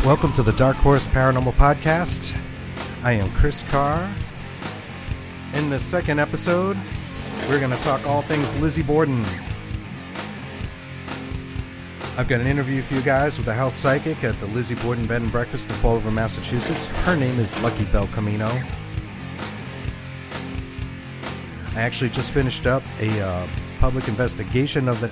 Welcome to the Dark Horse Paranormal Podcast. I am Chris Carr. In the second episode, we're going to talk all things Lizzie Borden. I've got an interview for you guys with the house psychic at the Lizzie Borden Bed and Breakfast in Fall River, Massachusetts. Her name is Lucky Bel Camino. I actually just finished up a public investigation of the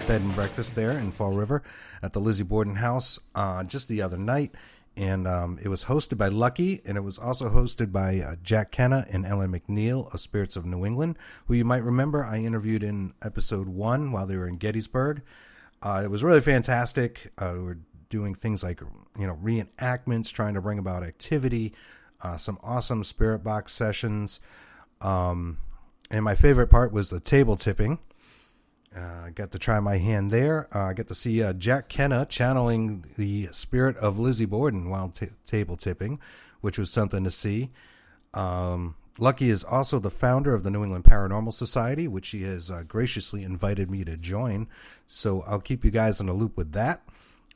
bed and breakfast there in Fall River at the Lizzie Borden House just the other night, and it was hosted by Lucky, and it was also hosted by Jack Kenna and Ellen McNeil of Spirits of New England, who you might remember I interviewed in episode 1 while they were in Gettysburg. It was really fantastic. We were doing things like reenactments, trying to bring about activity, some awesome spirit box sessions, and my favorite part was the table tipping. I got to try my hand there. I got to see Jack Kenna channeling the spirit of Lizzie Borden while table tipping, which was something to see. Lucky is also the founder of the New England Paranormal Society, which she has graciously invited me to join. So I'll keep you guys in the loop with that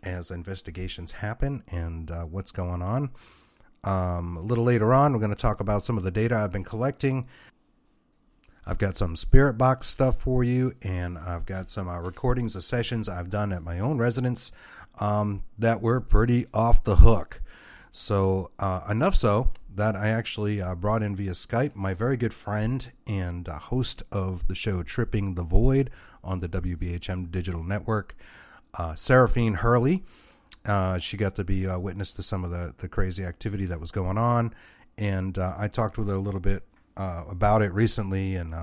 as investigations happen and what's going on. A little later on, we're going to talk about some of the data I've been collecting. I've got some spirit box stuff for you, and I've got some recordings of sessions I've done at my own residence that were pretty off the hook. So enough so that I actually brought in via Skype my very good friend and host of the show Tripping the Void on the WBHM Digital Network, Seraphine Hurley. She got to be witness to some of the crazy activity that was going on, and I talked with her a little bit about it recently, and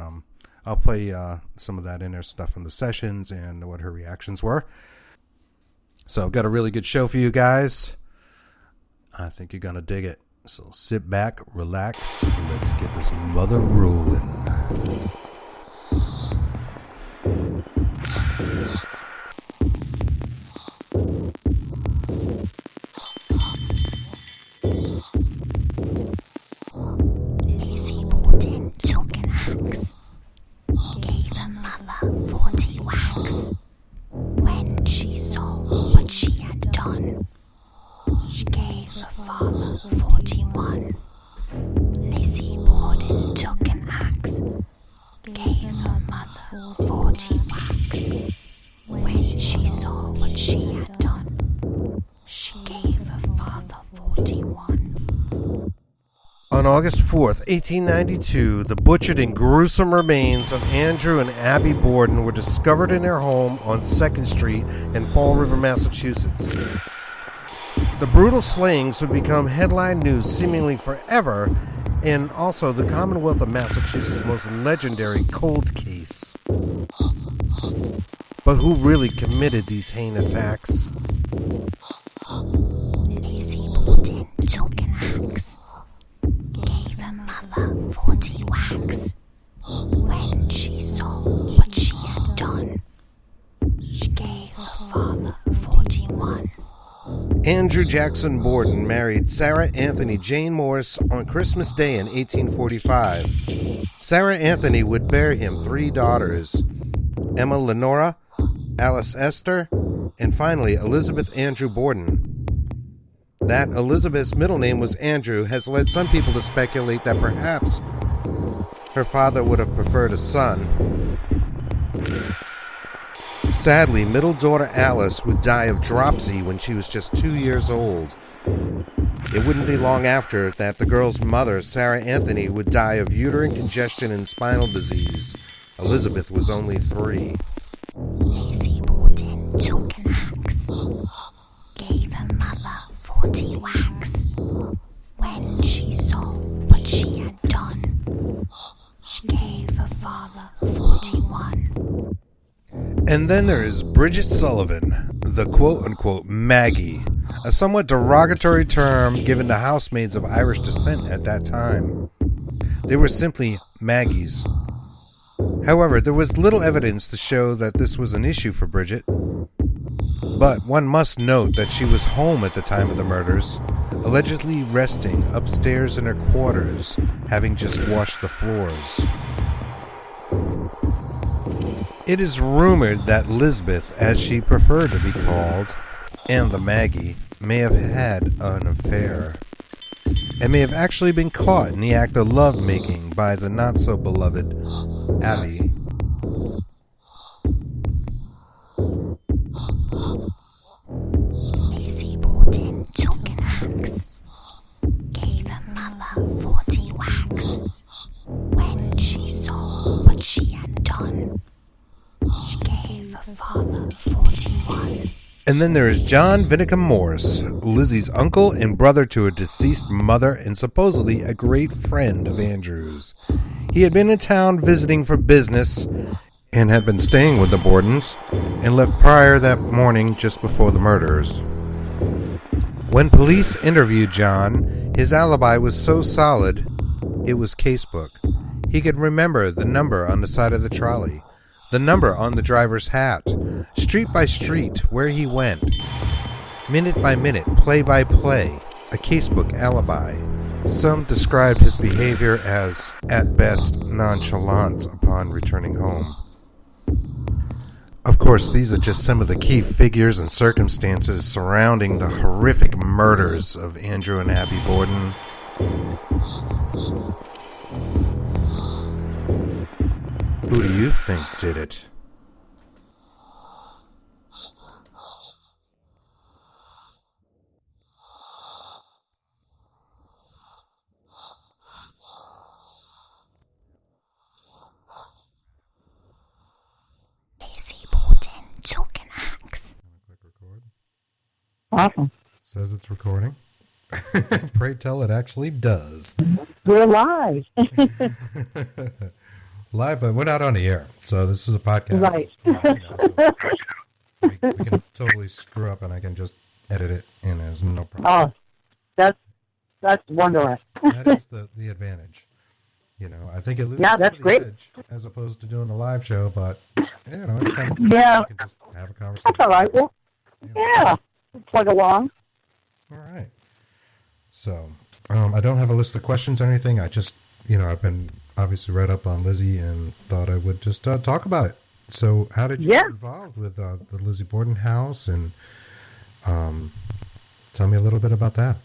I'll play some of that inner stuff from the sessions and what her reactions were. So I've got a really good show for you guys. I think you're going to dig it. So sit back, relax, and let's get this mother rolling. Lizzie Borden took an axe, gave her mother 40 whacks. When she saw what she had done, she gave her father 41. Lizzie Borden took an axe, gave her mother 40 whacks. When she saw what she had done, she gave her father 41. On August 4th, 1892, the butchered and gruesome remains of Andrew and Abby Borden were discovered in their home on 2nd Street in Fall River, Massachusetts. The brutal slayings would become headline news seemingly forever, and also the Commonwealth of Massachusetts' most legendary cold case. But who really committed these heinous acts? Lizzie Borden took an axe, gave her mother 40 whacks. When she saw what she had done, she gave her father 41. Andrew Jackson Borden married Sarah Anthony Jane Morse on Christmas Day in 1845. Sarah Anthony would bear him 3 daughters, Emma Lenora, Alice Esther, and finally Elizabeth Andrew Borden. That Elizabeth's middle name was Andrew has led some people to speculate that perhaps her father would have preferred a son. Sadly, middle daughter Alice would die of dropsy when she was just 2 years old. It wouldn't be long after that the girl's mother, Sarah Anthony, would die of uterine congestion and spinal disease. Elizabeth was only 3. Lizzie Borden took an axe, gave her mother 40 whacks. When she saw what she had done, she gave her father 41. And then there is Bridget Sullivan, the quote-unquote Maggie, a somewhat derogatory term given to housemaids of Irish descent at that time. They were simply Maggies. However, there was little evidence to show that this was an issue for Bridget. But one must note that she was home at the time of the murders, allegedly resting upstairs in her quarters, having just washed the floors. It is rumored that Lisbeth, as she preferred to be called, and the Maggie, may have had an affair and may have actually been caught in the act of lovemaking by the not-so-beloved Abby. Lizzie Borden took an axe, gave her mother 40 whacks. When she saw what she had done, she gave her father 41. And then there is John Vinicum Morse, Lizzie's uncle and brother to a deceased mother and supposedly a great friend of Andrew's. He had been in town visiting for business and had been staying with the Bordens and left prior that morning just before the murders. When police interviewed John, his alibi was so solid, it was casebook. He could remember the number on the side of the trolley, the number on the driver's hat, street by street, where he went, minute by minute, play by play, a casebook alibi. Some described his behavior as, at best, nonchalant upon returning home. Of course, these are just some of the key figures and circumstances surrounding the horrific murders of Andrew and Abby Borden. Who do you think did it? Lizzie Borden took an axe. Click record. Awesome. Says it's recording. Pray tell it actually does. We're live. Live, but we're not on the air, so this is a podcast. Right. We can totally screw up, and I can just edit it in as no problem. Oh, that's wonderful. That is the advantage. You know, I think it loses Yeah, that's some of great. the edge as opposed to doing a live show, but you know, it's kind of Yeah. we can just have a conversation. That's all right. Well, yeah, plug along. All right. So, I don't have a list of questions or anything. I just, I've been obviously read up on Lizzie and thought I would just talk about it. So, how did you get involved with the Lizzie Borden House, and tell me a little bit about that.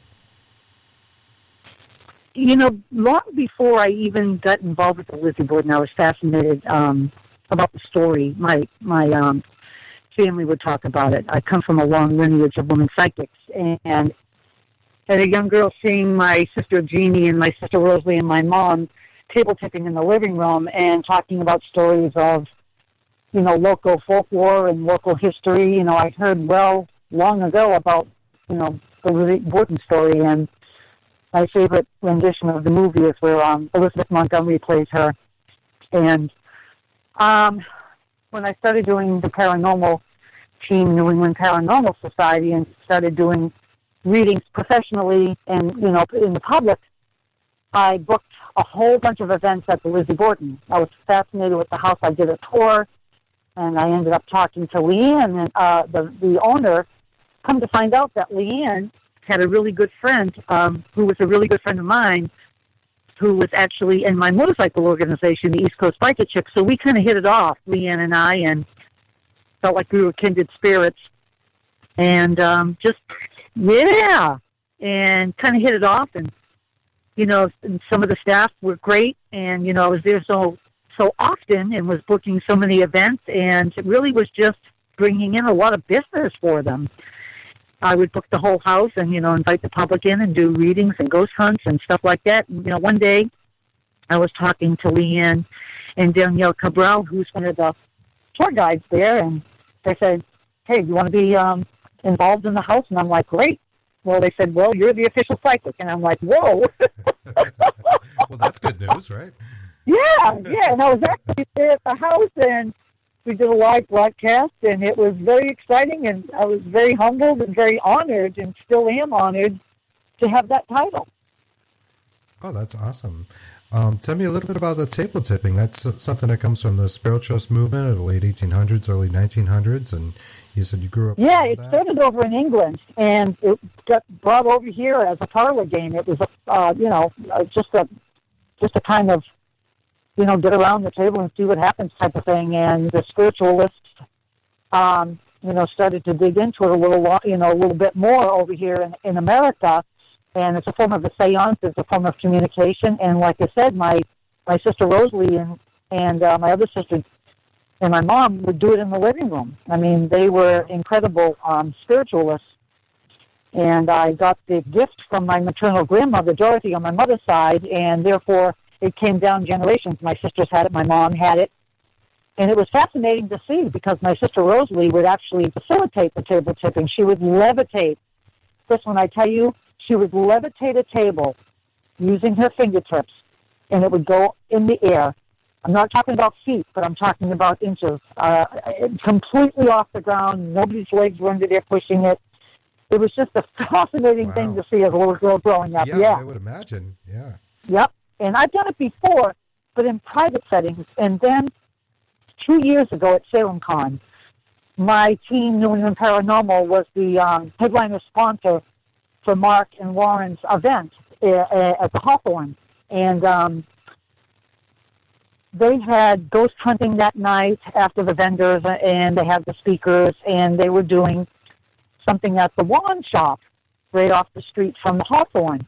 Long before I even got involved with the Lizzie Borden, I was fascinated about the story. My family would talk about it. I come from a long lineage of women psychics, and as a young girl, seeing my sister Jeannie and my sister Rosalie and my mom table tipping in the living room and talking about stories of, local folklore and local history. I heard long ago about, the Lizzie Borden story, and my favorite rendition of the movie is where Elizabeth Montgomery plays her. And when I started doing the paranormal team, New England Paranormal Society, and started doing readings professionally and, in the public, I booked a whole bunch of events at the Lizzie Borden. I was fascinated with the house. I did a tour, and I ended up talking to Leanne, and the owner. Come to find out that Leanne had a really good friend who was a really good friend of mine, who was actually in my motorcycle organization, the East Coast Biker Chicks. So we kind of hit it off, Leanne and I, and felt like we were kindred spirits. And and kind of hit it off. And, and some of the staff were great. And, I was there so often and was booking so many events. And it really was just bringing in a lot of business for them. I would book the whole house and, invite the public in and do readings and ghost hunts and stuff like that. And, one day I was talking to Leanne and Danielle Cabral, who's one of the tour guides there, and they said, hey, you want to be involved in the house? And I'm like, great. Well, they said, well, you're the official psychic. And I'm like, whoa. Well, that's good news, right? Yeah. And I was actually there at the house, and we did a live broadcast, and it was very exciting, and I was very humbled and very honored, and still am honored to have that title. Oh, that's awesome. Tell me a little bit about the table tipping. That's something that comes from the spiritualist movement of the late 1800s, early 1900s, and you said you grew up. Yeah, it started over in England, and it got brought over here as a parlor game. It was, just a kind of, get around the table and see what happens type of thing. And the spiritualists started to dig into it a little bit more over here in America. And it's a form of a seance. It's a form of communication. And like I said, my sister Rosalie and my other sister and my mom would do it in the living room. I mean, they were incredible spiritualists. And I got the gift from my maternal grandmother, Dorothy, on my mother's side, and therefore it came down generations. My sisters had it, my mom had it. And it was fascinating to see because my sister Rosalie would actually facilitate the table tipping. She would levitate. This one, I tell you, she would levitate a table using her fingertips, and it would go in the air. I'm not talking about feet, but I'm talking about inches. Completely off the ground. Nobody's legs were under there pushing it. It was just a fascinating thing to see as a little girl growing up. Yeah, I would imagine. Yeah. Yep. And I've done it before, but in private settings. And then 2 years ago at Salem Con, my team, New England Paranormal, was the headliner sponsor for Mark and Warren's event at the Hawthorne. And they had ghost hunting that night after the vendors, and they had the speakers, and they were doing something at the wand shop right off the street from the Hawthorne.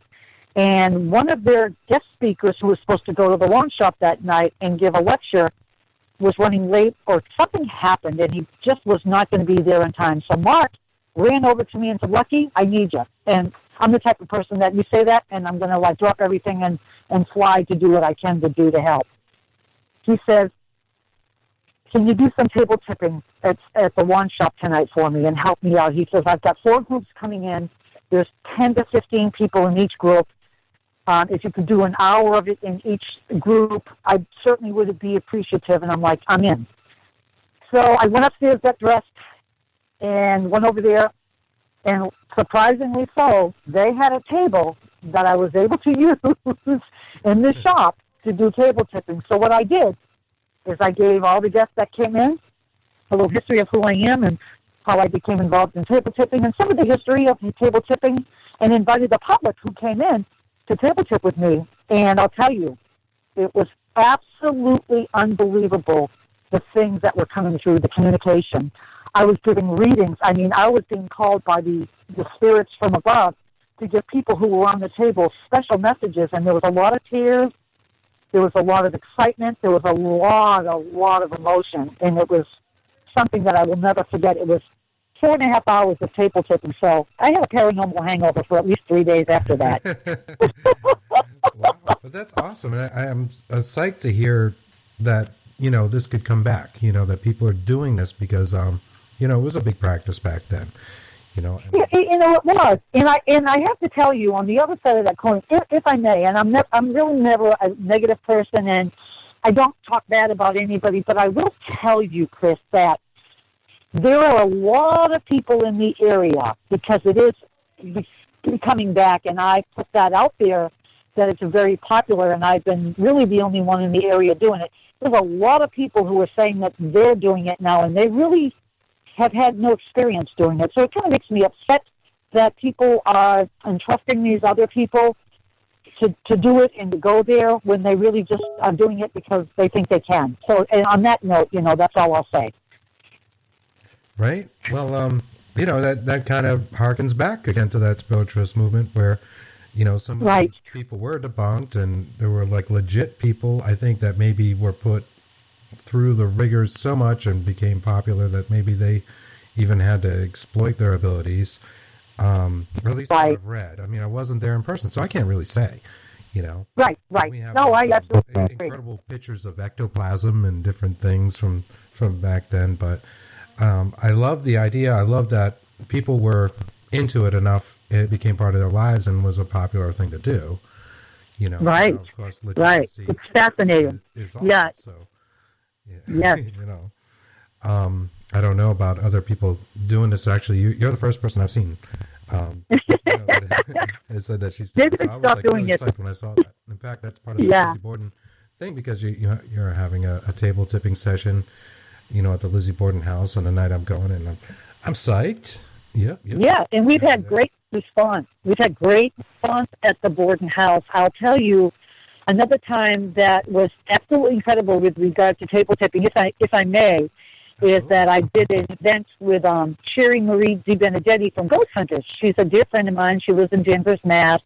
And one of their guest speakers who was supposed to go to the wand shop that night and give a lecture was running late, or something happened, and he just was not going to be there in time. So Mark ran over to me and said, "Lucky, I need you." And I'm the type of person that you say that, and I'm going to drop everything and fly to do what I can to do to help. He says, "Can you do some table tipping at the wand shop tonight for me and help me out?" He says, "I've got 4 groups coming in. There's 10 to 15 people in each group. If you could do an hour of it in each group, I certainly would be appreciative." And I'm like, "I'm in." So I went upstairs, got dressed, and went over there. And surprisingly so, they had a table that I was able to use in the shop to do table tipping. So what I did is I gave all the guests that came in a little history of who I am and how I became involved in table tipping and some of the history of table tipping, and invited the public who came in to table tip with me. And I'll tell you, it was absolutely unbelievable, the things that were coming through, the communication. I was giving readings. I mean, I was being called by the spirits from above to give people who were on the table special messages, and there was a lot of tears. There was a lot of excitement. There was a lot of emotion, and it was something that I will never forget. It was 4.5 hours of table tipping, so I had a paranormal hangover for at least 3 days after that. Wow, but that's awesome. And I am psyched to hear that, this could come back, that people are doing this because, it was a big practice back then. And, it was, and I have to tell you, on the other side of that coin, if I may, and I'm really never a negative person, and I don't talk bad about anybody, but I will tell you, Chris, that there are a lot of people in the area, because it is coming back, and I put that out there that it's very popular, and I've been really the only one in the area doing it. There's a lot of people who are saying that they're doing it now, and they really have had no experience doing it. So it kind of makes me upset that people are entrusting these other people to do it and to go there when they really just are doing it because they think they can. So, and on that note, that's all I'll say. Right. Well, that kind of harkens back again to that spiritualist movement where, some of the people were debunked, and there were legit people, I think, that maybe were put through the rigors so much and became popular that maybe they even had to exploit their abilities. Or at least I've read. I mean, I wasn't there in person, so I can't really say, Right. We have I absolutely agree. Incredible pictures of ectoplasm and different things from back then. But I love the idea. I love that people were into it enough. It became part of their lives and was a popular thing to do. Right. Of course, right. It's fascinating. Is awesome, yeah. So, yeah. I don't know about other people doing this. Actually, you're the first person I've seen. It said that she's. Maybe so I was stop doing really it. psyched when I saw that. In fact, that's part of the Lizzie Borden thing because you're having a table tipping session, at the Lizzie Borden House on the night I'm going, and I'm psyched. Yeah. Yeah, and we've had great response. We've had great response at the Borden House. I'll tell you, another time that was absolutely incredible with regard to table tipping, if I may, is that I did an event with Sherry Marie DiBenedetti from Ghost Hunters. She's a dear friend of mine. She lives in Danvers, Mass.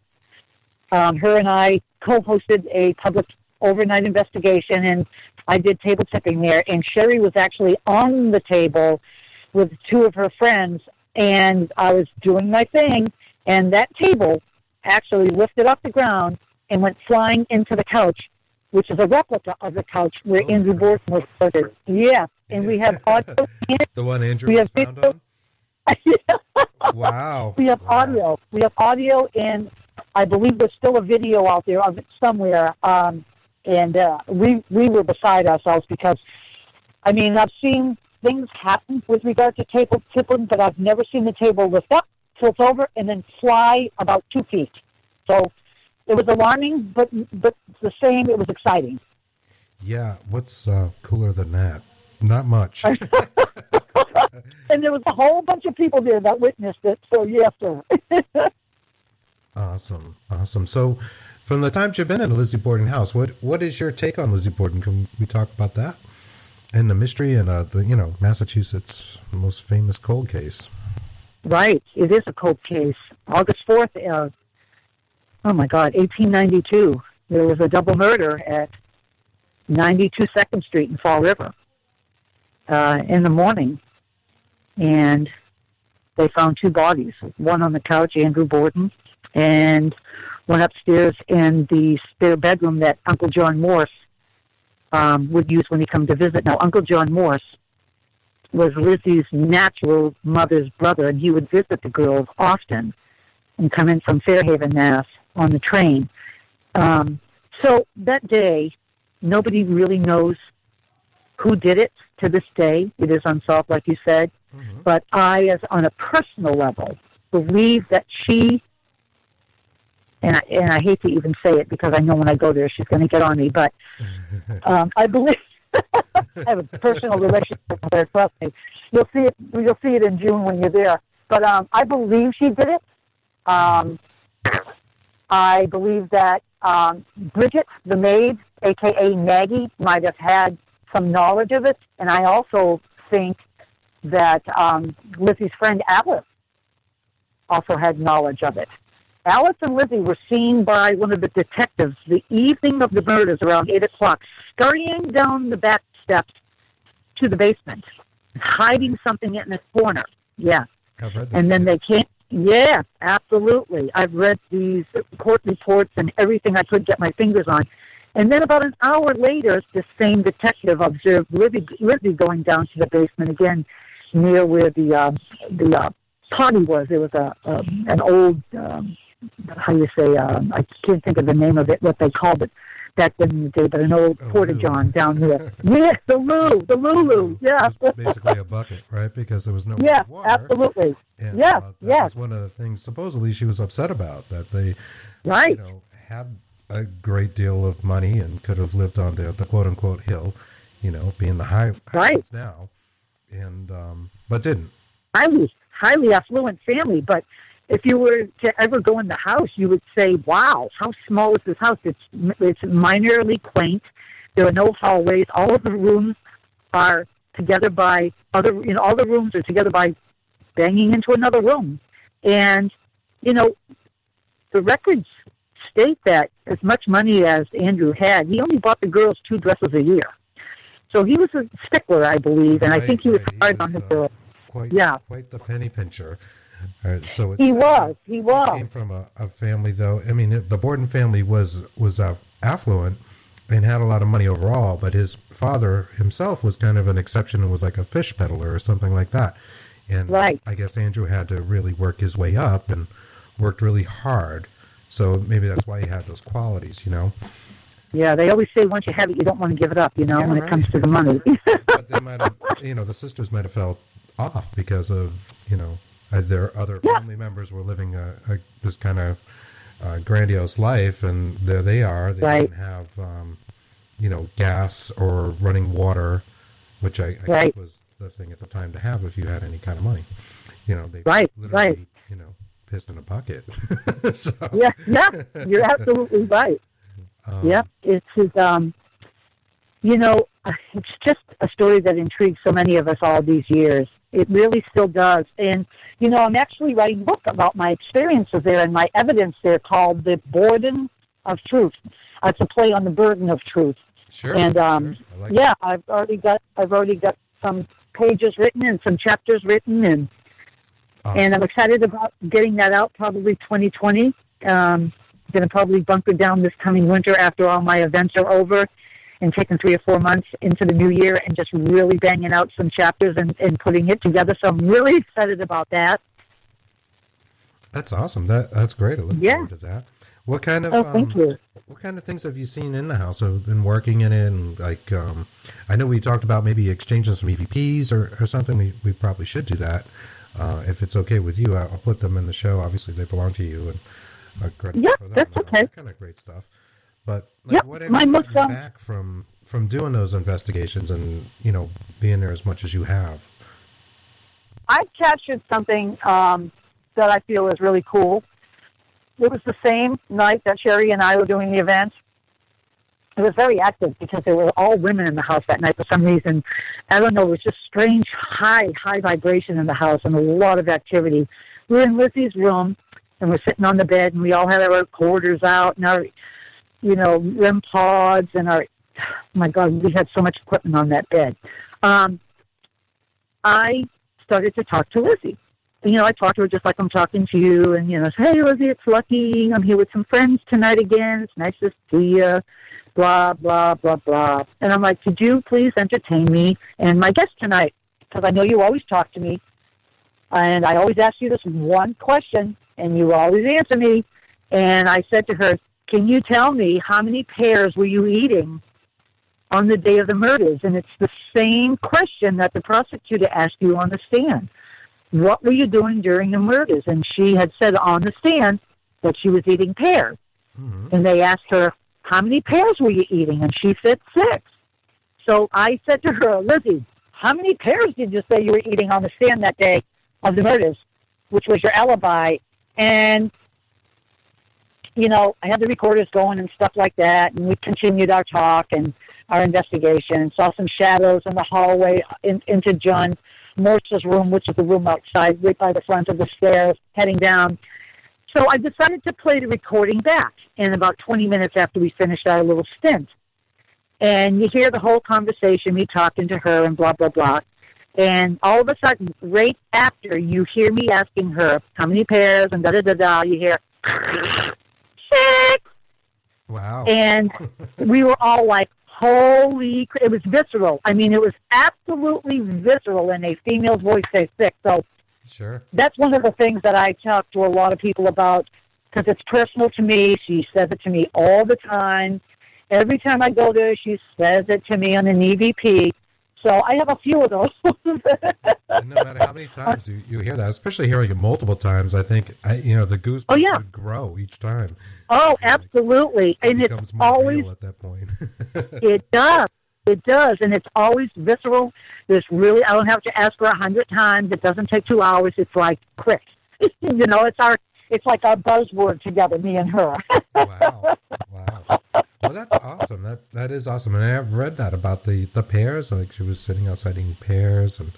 Her and I co-hosted a public overnight investigation, and I did table tipping there. And Sherry was actually on the table with two of her friends, and I was doing my thing, and that table actually lifted off the ground and went flying into the couch, which is a replica of the couch where Andrew Borden was murdered. Yeah, and we have audio. The one Andrew was found on? Wow. We have audio. We have audio, and I believe there's still a video out there of it somewhere. We were beside ourselves because, I mean, I've seen things happen with regard to table tipping, but I've never seen the table lift up, tilt over, and then fly about 2 feet. So it was alarming, but the same, it was exciting. Yeah, what's cooler than that? Not much. And there was a whole bunch of people there that witnessed it, so yes, sir. Awesome. So from the time you've been in the Lizzie Borden house, what is your take on Lizzie Borden? Can we talk about that? And the mystery and Massachusetts' most famous cold case. Right. It is a cold case. August 4th, 1892. There was a double murder at 92 2nd Street in Fall River in the morning. And they found two bodies, one on the couch, Andrew Borden, and one upstairs in the spare bedroom that Uncle John Morse would use when he come to visit. Now, Uncle John Morse was Lizzie's natural mother's brother, and he would visit the girls often and come in from Fairhaven, Mass. On the train. So that day, nobody really knows who did it to this day. It is unsolved, like you said. Mm-hmm. But I, as on a personal level, believe that she, and I hate to even say it because I know when I go there she's going to get on me, but I believe I have a personal relationship with her. Trust me. You'll see it in June when you're there. But I believe she did it. I believe that Bridget, the maid, a.k.a. Maggie, might have had some knowledge of it. And I also think that Lizzie's friend Alice also had knowledge of it. Alice and Lizzie were seen by one of the detectives the evening of the murders around 8 o'clock, scurrying down the back steps to the basement, hiding something in the corner. Yeah. I've read and then they came. Yeah, absolutely. I've read these court reports and everything I could get my fingers on. And then about an hour later, the same detective observed Lizzie going down to the basement again, near where the potty was. There was an old, how you say, I can't think of the name of it, what they called it back then in the day, but an old porta-john down there. Yeah, the Lulu, yeah. It was basically a bucket, right? Because there was no water. Absolutely. And, that was one of the things supposedly she was upset about, that they had a great deal of money and could have lived on the quote-unquote hill, being the highlands now, and but didn't. Highly affluent family, but if you were to ever go in the house, you would say, wow, how small is this house? It's minorly quaint. There are no hallways. All of the rooms are together by all the rooms are together by banging into another room. And, the records state that as much money as Andrew had, he only bought the girls 2 dresses a year. So he was a stickler, I believe, and I think he was hard on the girls. Quite the penny pincher. So he was. He came from a family, though. I mean, the Borden family was affluent and had a lot of money overall, but his father himself was kind of an exception and was like a fish peddler or something like that. And I guess Andrew had to really work his way up and worked really hard. So maybe that's why he had those qualities, Yeah, they always say once you have it, you don't want to give it up, when it comes to the money. But they might have, the sisters might have felt off because of, their other family members were living this kind of grandiose life, and there they are. They didn't have, gas or running water, which I guess was the thing at the time to have if you had any kind of money. They literally, pissed in a bucket. So. Yeah, you're absolutely right. It's his, it's just a story that intrigues so many of us all these years. It really still does. And, I'm actually writing a book about my experiences there and my evidence there called The Borden of Truth. It's a play on the burden of truth. Sure. And, sure. Like yeah, I've already got some pages written and some chapters written, and awesome. And I'm excited about getting that out probably 2020. Going to probably bunker down this coming winter after all my events are over, and taking 3 or 4 months into the new year and just really banging out some chapters and putting it together. So I'm really excited about that. That's awesome. That's great. I look forward to that. What kind of thank you. What kind of things have you seen in the house? Have been working in it, and like I know we talked about maybe exchanging some EVPs or something. We probably should do that if it's okay with you. I'll put them in the show. Obviously, they belong to you, and credit for them. That's okay. That kind of great stuff. But like, what have you gotten back from doing those investigations and being there as much as you have? I've captured something that I feel is really cool. It was the same night that Sherry and I were doing the event. It was very active because there were all women in the house that night for some reason. I don't know, it was just strange, high vibration in the house and a lot of activity. We were in Lizzie's room, and we're sitting on the bed, and we all had our recorders out and our, REM pods and our, oh my God, we had so much equipment on that bed. I started to talk to Lizzie. I talked to her just like I'm talking to you, and, say, hey, Lizzie, it's Lucky. I'm here with some friends tonight again. It's nice to see you, blah, blah, blah, blah. And I'm like, could you please entertain me and my guest tonight? Because I know you always talk to me, and I always ask you this one question, and you always answer me. And I said to her, can you tell me how many pears were you eating on the day of the murders? And it's the same question that the prosecutor asked you on the stand. What were you doing during the murders? And she had said on the stand that she was eating pears. Mm-hmm. And they asked her, how many pears were you eating? And she said 6. So I said to her, Lizzie, how many pears did you say you were eating on the stand that day of the murders, which was your alibi? And, I had the recorders going and stuff like that, and we continued our talk and our investigation and saw some shadows in the hallway into John Morse's room, which is the room outside, right by the front of the stairs, heading down. So I decided to play the recording back, and about 20 minutes after we finished our little stint. And you hear the whole conversation, me talking to her and blah, blah, blah. And all of a sudden, right after you hear me asking her how many pairs and da-da-da-da, you hear, 6! Wow. And we were all like, holy, it was visceral. I mean, it was absolutely visceral in a female's voice say 6. So sure, that's one of the things that I talk to a lot of people about because it's personal to me. She says it to me all the time. Every time I go there, she says it to me on an EVP. So I have a few of those. And no matter how many times you hear that, especially hearing it multiple times, I think, the goosebumps would grow each time. Oh, absolutely. It and becomes it's more always, real at that point. It does. It does. And it's always visceral. I don't have to ask her 100 times. It doesn't take 2 hours. It's like quick. It's like our buzzword together, me and her. Wow. Well, that's awesome. That is awesome. And I have read that about the pears. Like she was sitting outside eating pears, and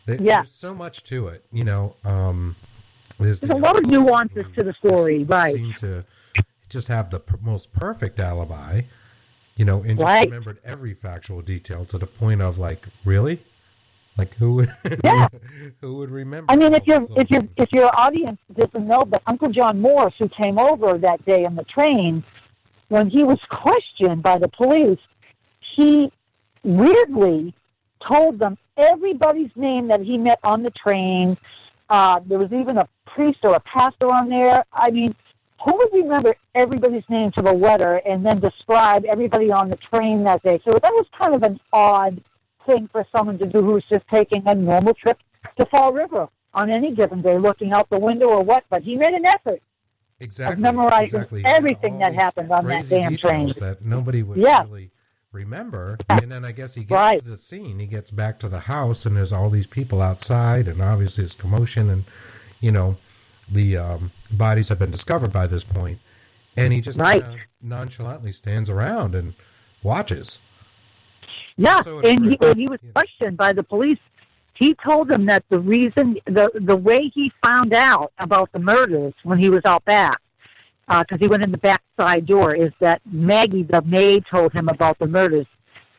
there's so much to it. There's a lot of nuances to the story, right? Seem to just have the most perfect alibi, and just remembered every factual detail to the point of like, really. Like who would remember? I mean, if your audience doesn't know, but Uncle John Morse, who came over that day on the train, when he was questioned by the police, he weirdly told them everybody's name that he met on the train. There was even a priest or a pastor on there. I mean, who would remember everybody's name to the letter and then describe everybody on the train that day? So that was kind of an odd thing for someone to do who's just taking a normal trip to Fall River on any given day, looking out the window or what, but he made an effort of memorizing everything that happened on that damn train. That nobody would really remember. And then I guess he gets to the scene, he gets back to the house, and there's all these people outside, and obviously it's commotion, and, the bodies have been discovered by this point, and he just nonchalantly stands around and watches. Yeah, So and it's- when he was questioned by the police, he told them that the reason, the way he found out about the murders when he was out back, because he went in the back side door, is that Maggie, the maid, told him about the murders,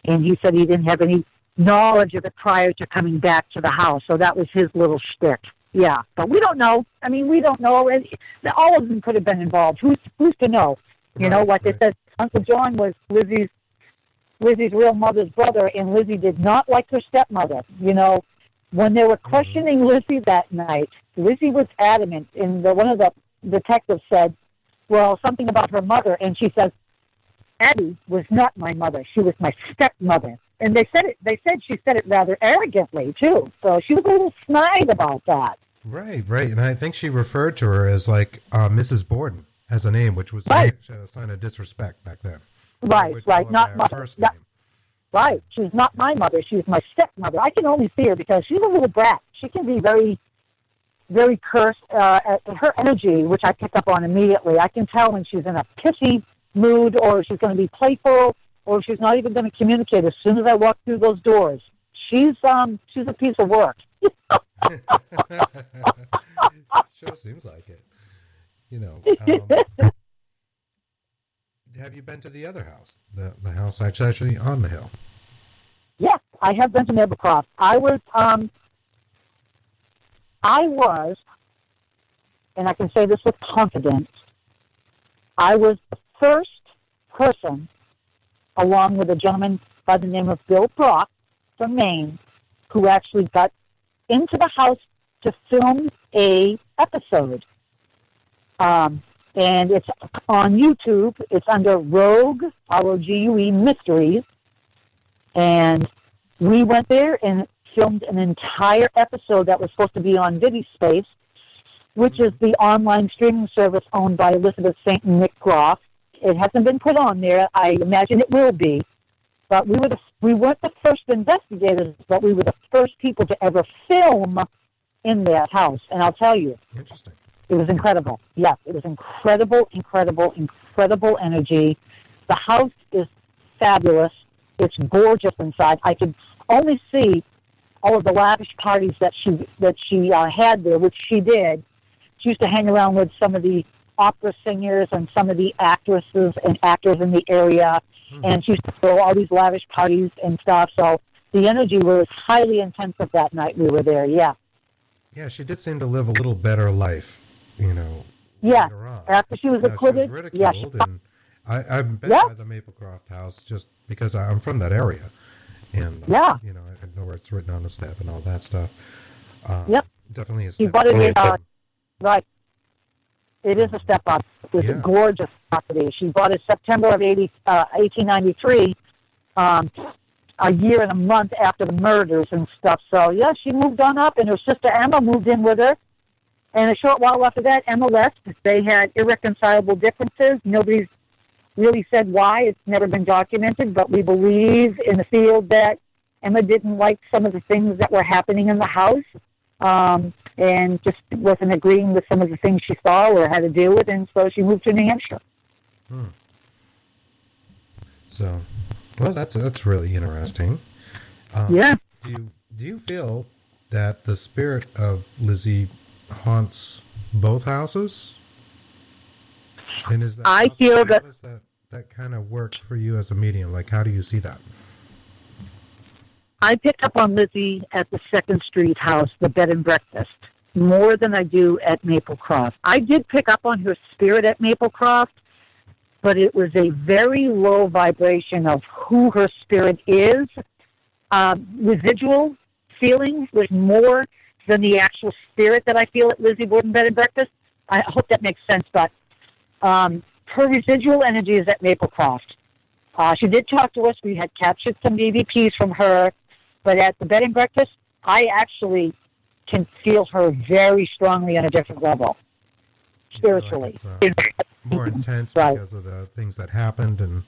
and he said he didn't have any knowledge of it prior to coming back to the house. So that was his little shtick. Yeah, but we don't know. I mean, we don't know. And all of them could have been involved. Who's to know? You know, like I said, Uncle John was Lizzie's real mother's brother, and Lizzie did not like her stepmother. You know, when they were questioning Lizzie that night, Lizzie was adamant, and one of the detectives said, well, something about her mother, and she says, Addie was not my mother. She was my stepmother. And they said she said it rather arrogantly, too. So she was a little snide about that. Right. And I think she referred to her as like Mrs. Borden as a name, which was Right. a sign of disrespect back then. Right. Not my mother. first Yeah. name. Right. She's not my mother. She's my stepmother. I can only see her because she's a little brat. She can be very, very cursed. Her energy, which I pick up on immediately, I can tell when she's in a pissy mood, or she's going to be playful, or she's not even going to communicate as soon as I walk through those doors. She's a piece of work. Sure seems like it. You know. Have you been to the other house? The house that's actually on the hill. Yes, I have been to Maplecroft. I was, and I can say this with confidence, I was the first person, along with a gentleman by the name of Bill Brock from Maine, who actually got into the house to film a episode. And it's on YouTube. It's under Rogue, R-O-G-U-E, Mysteries. And we went there and filmed an entire episode that was supposed to be on VidiSpace, which is the online streaming service owned by Elizabeth St. and Nick Groff. It hasn't been put on there. I imagine it will be. But we weren't the first investigators, but we were the first people to ever film in that house. And I'll tell you, Interesting. it was incredible. Yes, it was incredible energy. The house is fabulous. It's gorgeous inside. I could only see all of the lavish parties that she had there, which she did. She used to hang around with some of the opera singers and some of the actresses and actors in the area, and she used to throw all these lavish parties and stuff. So the energy was highly intensive that night we were there. Yeah. Yeah, she did seem to live a little better life, you know. Yeah. Later on. After she was acquitted. She was Yeah. ridiculed, and I've been Yeah. by the Maplecroft house just because I'm from that area, and Yeah. you know, I know where it's written on the step and all that stuff. Yep. Definitely a She step. bought it right. It is a step up. It's Yeah. a gorgeous property. She bought it September of 1893, a year and a month after the murders and stuff. So, yeah, she moved on up, and her sister Emma moved in with her. And a short while after that, Emma left. They had irreconcilable differences. Nobody's really said why. It's never been documented, but we believe in the field that Emma didn't like some of the things that were happening in the house, and just wasn't agreeing with some of the things she saw or had to deal with, and so she moved to New Hampshire. So, well, that's really interesting. Yeah. Do you feel that the spirit of Lizzie haunts both houses? And is that I possible? feel How that- does that kind of work for you as a medium? Like, how do you see that? I picked up on Lizzie at the 2nd Street house, the bed and breakfast, more than I do at Maplecroft. I did pick up on her spirit at Maplecroft, but it was a very low vibration of who her spirit is. Residual feelings was more than the actual spirit that I feel at Lizzie Borden Bed and Breakfast. I hope that makes sense, but her residual energy is at Maplecroft. She did talk to us. We had captured some EVPs from her, but at the bed and breakfast, I actually can feel her very strongly on a different level, spiritually. Like it's, more intense Right. because of the things that happened, and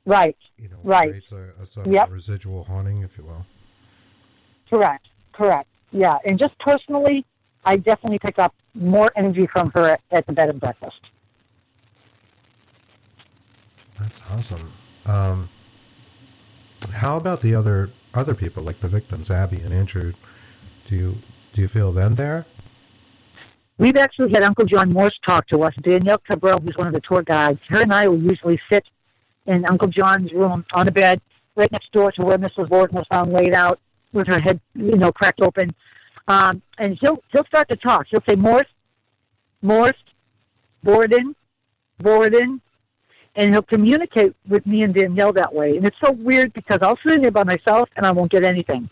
Right. you know, Right. creates a sort Yep. of residual haunting, if you will. Correct. Yeah, and just personally, I definitely pick up more energy from her at the bed and breakfast. That's awesome. How about the other people, like the victims, Abby and Andrew? Do you feel them there? We've actually had Uncle John Morse talk to us. Danielle Cabral, who's one of the tour guides, her and I will usually sit in Uncle John's room on the bed right next door to where Mrs. Borden was found laid out with her head, cracked open. And he'll start to talk. He'll say, Morse, Borden, and he'll communicate with me and Danielle that way. And it's so weird because I'll sit in there by myself and I won't get anything.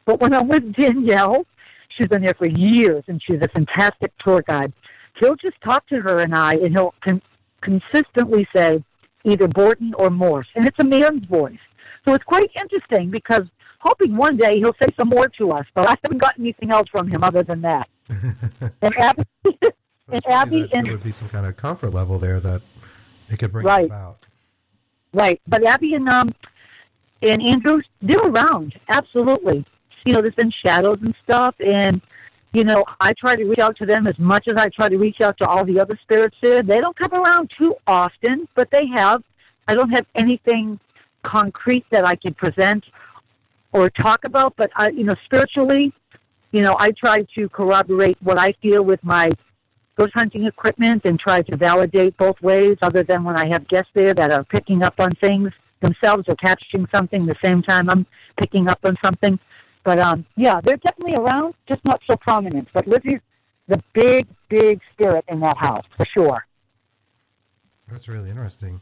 But when I'm with Danielle, she's been there for years and she's a fantastic tour guide. He'll just talk to her and I, and he'll consistently say either Borden or Morse. And it's a man's voice. So it's quite interesting because hoping one day he'll say some more to us. But I haven't gotten anything else from him other than that. And Abby, there would be some kind of comfort level there that it could bring about. Right. But Abby and Andrew, they're around. Absolutely. There's been shadows and stuff. And, I try to reach out to them as much as I try to reach out to all the other spirits there. They don't come around too often, but they have. I don't have anything concrete that I can present or talk about. But, spiritually, I try to corroborate what I feel with my ghost hunting equipment and try to validate both ways, other than when I have guests there that are picking up on things themselves or capturing something the same time I'm picking up on something. But, they're definitely around, just not so prominent. But Lizzie's the big, big spirit in that house, for sure. That's really interesting.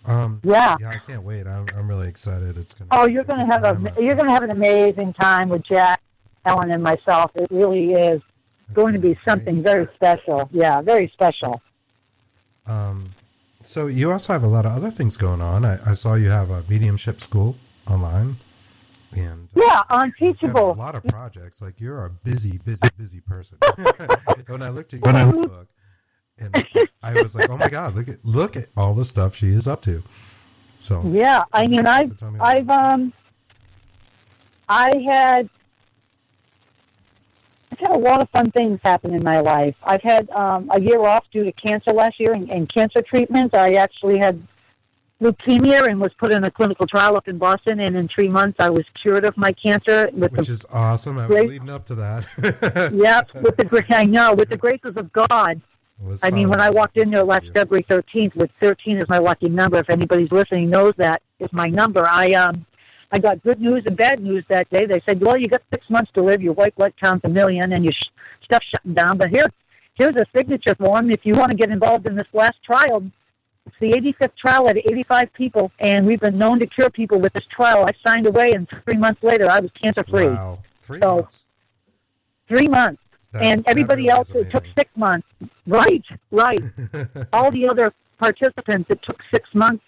Yeah, I can't wait. I'm really excited. You're gonna have an amazing time with Jack, Ellen, and myself. It really is going to be something very special. Yeah, very special. So you also have a lot of other things going on. I saw you have a mediumship school online. And on Teachable. A lot of projects. Like, you're a busy person. When I looked at your Facebook, and I was like, oh my God, look at all the stuff she is up to. So yeah, I mean, I've had a lot of fun things happen in my life. I've had a year off due to cancer last year and cancer treatment. I actually had leukemia and was put in a clinical trial up in Boston, and in 3 months I was cured of my cancer. Which is awesome. I was leading up to that. Yep, with the graces of God. I mean, when I walked in there last February 13th, with 13 is my lucky number. If anybody's listening knows that is my number. I got good news and bad news that day. They said, well, you got 6 months to live. Your white blood count's 1 million, and your stuff's shutting down. But here's a signature form if you want to get involved in this last trial. It's the 85th trial out of 85 people, and we've been known to cure people with this trial. I signed away, and 3 months later, I was cancer-free. Wow, 3 months. 3 months. And everybody else, it took 6 months. Right. All the other participants, it took 6 months.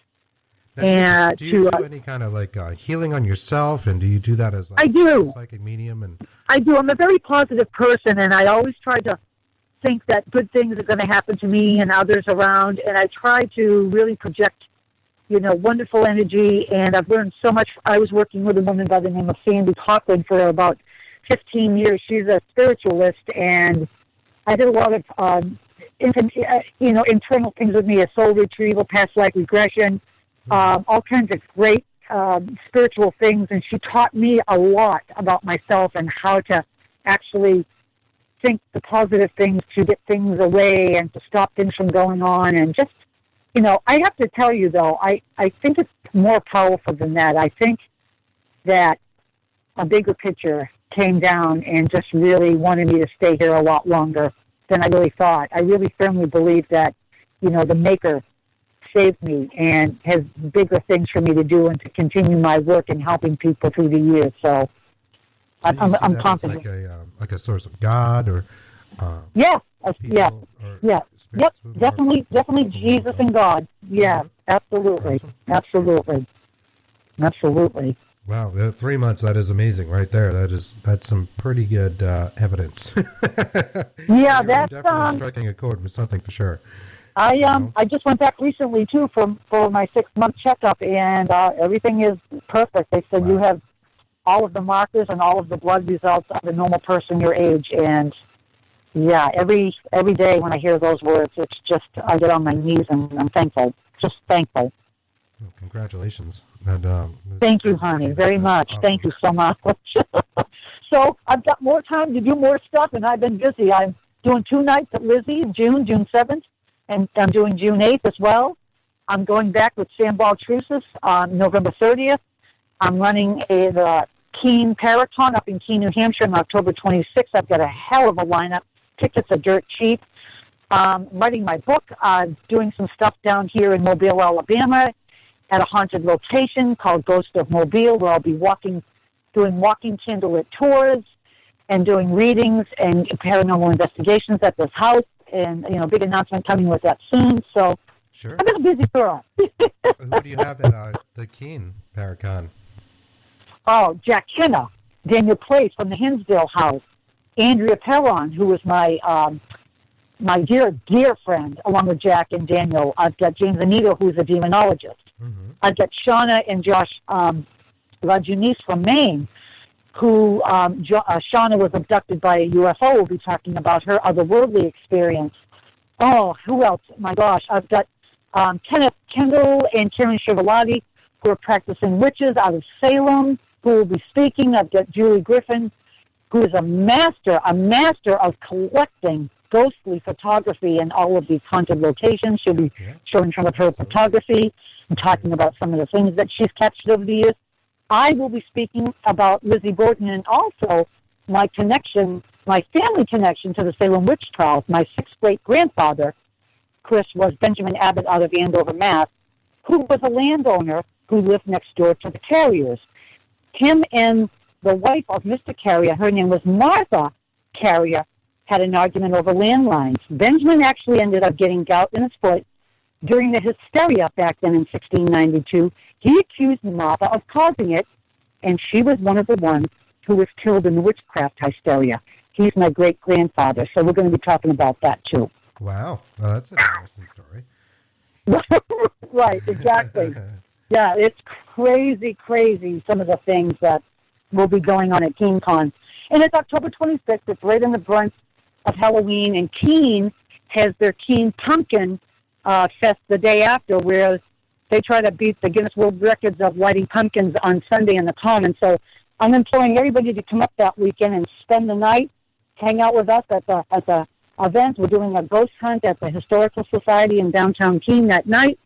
Now, do you do any kind of healing on yourself, and do you do that as I do. A psychic medium? I do. I'm a very positive person, and I always try to think that good things are going to happen to me and others around, and I try to really project, wonderful energy, and I've learned so much. I was working with a woman by the name of Sandy Cochran for about 15 years. She's a spiritualist, and I did a lot of, internal things with me, a soul retrieval, past life regression, all kinds of great spiritual things, and she taught me a lot about myself and how to actually think the positive things to get things away and to stop things from going on. And just, I have to tell you, though, I think it's more powerful than that. I think that a bigger picture came down and just really wanted me to stay here a lot longer than I really thought. I really firmly believe that, the Maker saved me and has bigger things for me to do and to continue my work in helping people through the years. So I'm confident. Like a source of God, or yeah, yep, definitely Jesus and God. Yeah, absolutely, awesome. absolutely. Wow, 3 months, that is amazing right there. That's some pretty good evidence. Yeah, that's definitely striking a chord with something for sure. I just went back recently too for my 6-month checkup, and everything is perfect. They said you have all of the markers and all of the blood results of a normal person your age, and yeah, every day when I hear those words, it's just I get on my knees and I'm thankful, just thankful. Well, congratulations. Thank you, honey, very much. Awesome. Thank you so much. So I've got more time to do more stuff, and I've been busy. I'm doing 2 nights at Lizzie in June 7th, and I'm doing June 8th as well. I'm going back with Sam Baltrusis on November 30th. I'm running the Keene Parathon up in Keene, New Hampshire on October 26th. I've got a hell of a lineup. Tickets are dirt cheap. Writing my book, doing some stuff down here in Mobile, Alabama, at a haunted location called Ghost of Mobile, where I'll be doing walking candlelit tours and doing readings and paranormal investigations at this house. And, big announcement coming with that soon. So sure. I've been a busy girl. Who do you have at the Keene Paracon? Oh, Jack Kenna, Daniel Place from the Hinsdale House, Andrea Perron, who was my dear friend, along with Jack and Daniel. I've got James Anito, who's a demonologist. Mm-hmm. I've got Shauna and Josh Rajunice from Maine, who Shauna was abducted by a UFO. We'll be talking about her otherworldly experience. Oh, who else? My gosh, I've got Kenneth Kendall and Karen Chiavalotti, who are practicing witches out of Salem, who will be speaking. I've got Julie Griffin, who is a master of collecting ghostly photography in all of these haunted locations. She'll be showing some of her photography and talking about some of the things that she's captured over the years. I will be speaking about Lizzie Borden and also my family connection to the Salem witch trials. My 6th great-grandfather, Chris, was Benjamin Abbott out of Andover, Mass., who was a landowner who lived next door to the Carriers. Him and the wife of Mr. Carrier, her name was Martha Carrier, had an argument over landlines. Benjamin actually ended up getting gout in his foot during the hysteria back then in 1692. He accused Martha of causing it, and she was one of the ones who was killed in the witchcraft hysteria. He's my great-grandfather, so we're going to be talking about that, too. Wow. Oh, that's an interesting story. Right, exactly. Yeah, it's crazy, some of the things that will be going on at KeenCon. And it's October 26th. It's right in the brunt of Halloween, and Keene has their Keene Pumpkin Fest the day after, where they try to beat the Guinness World Records of lighting pumpkins on Sunday in the Common. So I'm imploring everybody to come up that weekend and spend the night, hang out with us at the event. We're doing a ghost hunt at the Historical Society in downtown Keene that night,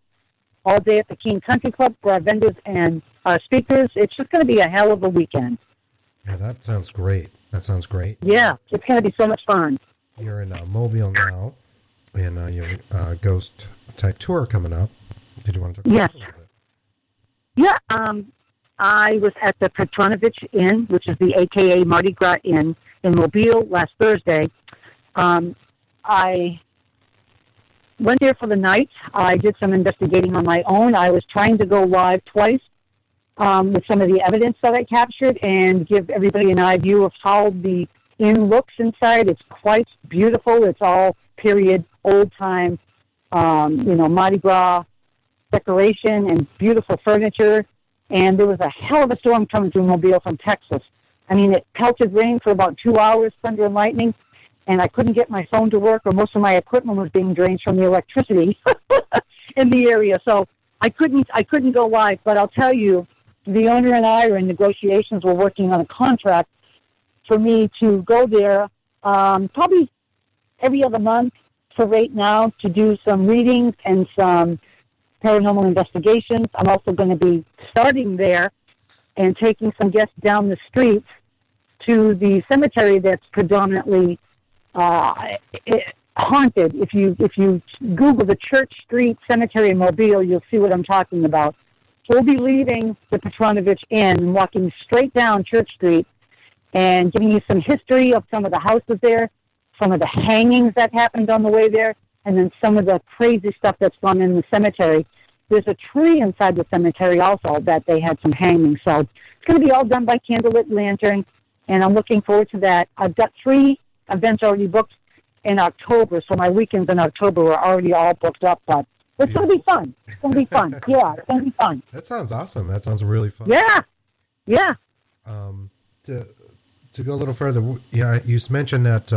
all day at the Keene Country Club for our vendors and our speakers. It's just going to be a hell of a weekend. Yeah, that sounds great. Yeah, it's going to be so much fun. You're in Mobile now, and you have a ghost type tour coming up. Did you want to talk about that a little bit? Yeah, I was at the Petronovich Inn, which is the AKA Mardi Gras Inn in Mobile last Thursday. I went there for the night. I did some investigating on my own. I was trying to go live twice with some of the evidence that I captured and give everybody an eye view of how the inn looks inside. It's quite beautiful. It's all period, old time, Mardi Gras decoration and beautiful furniture. And there was a hell of a storm coming through Mobile from Texas. I mean, it pelted rain for about 2 hours, thunder and lightning, and I couldn't get my phone to work, or most of my equipment was being drained from the electricity in the area. So I couldn't go live. But I'll tell you, the owner and I are in negotiations. We're working on a contract for me to go there probably every other month for right now to do some readings and some paranormal investigations. I'm also going to be starting there and taking some guests down the street to the cemetery that's predominantly haunted. If you Google the Church Street Cemetery in Mobile, you'll see what I'm talking about. We'll be leaving the Petronovich Inn and walking straight down Church Street and giving you some history of some of the houses there, some of the hangings that happened on the way there, and then some of the crazy stuff that's gone in the cemetery. There's a tree inside the cemetery also that they had some hangings. So it's going to be all done by candlelit lantern, and I'm looking forward to that. I've got 3 events already booked in October, so my weekends in October were already all booked up, but it's going to be fun. It's going to be fun. Yeah, it's going to be fun. That sounds awesome. That sounds really fun. Yeah. To go a little further, you mentioned that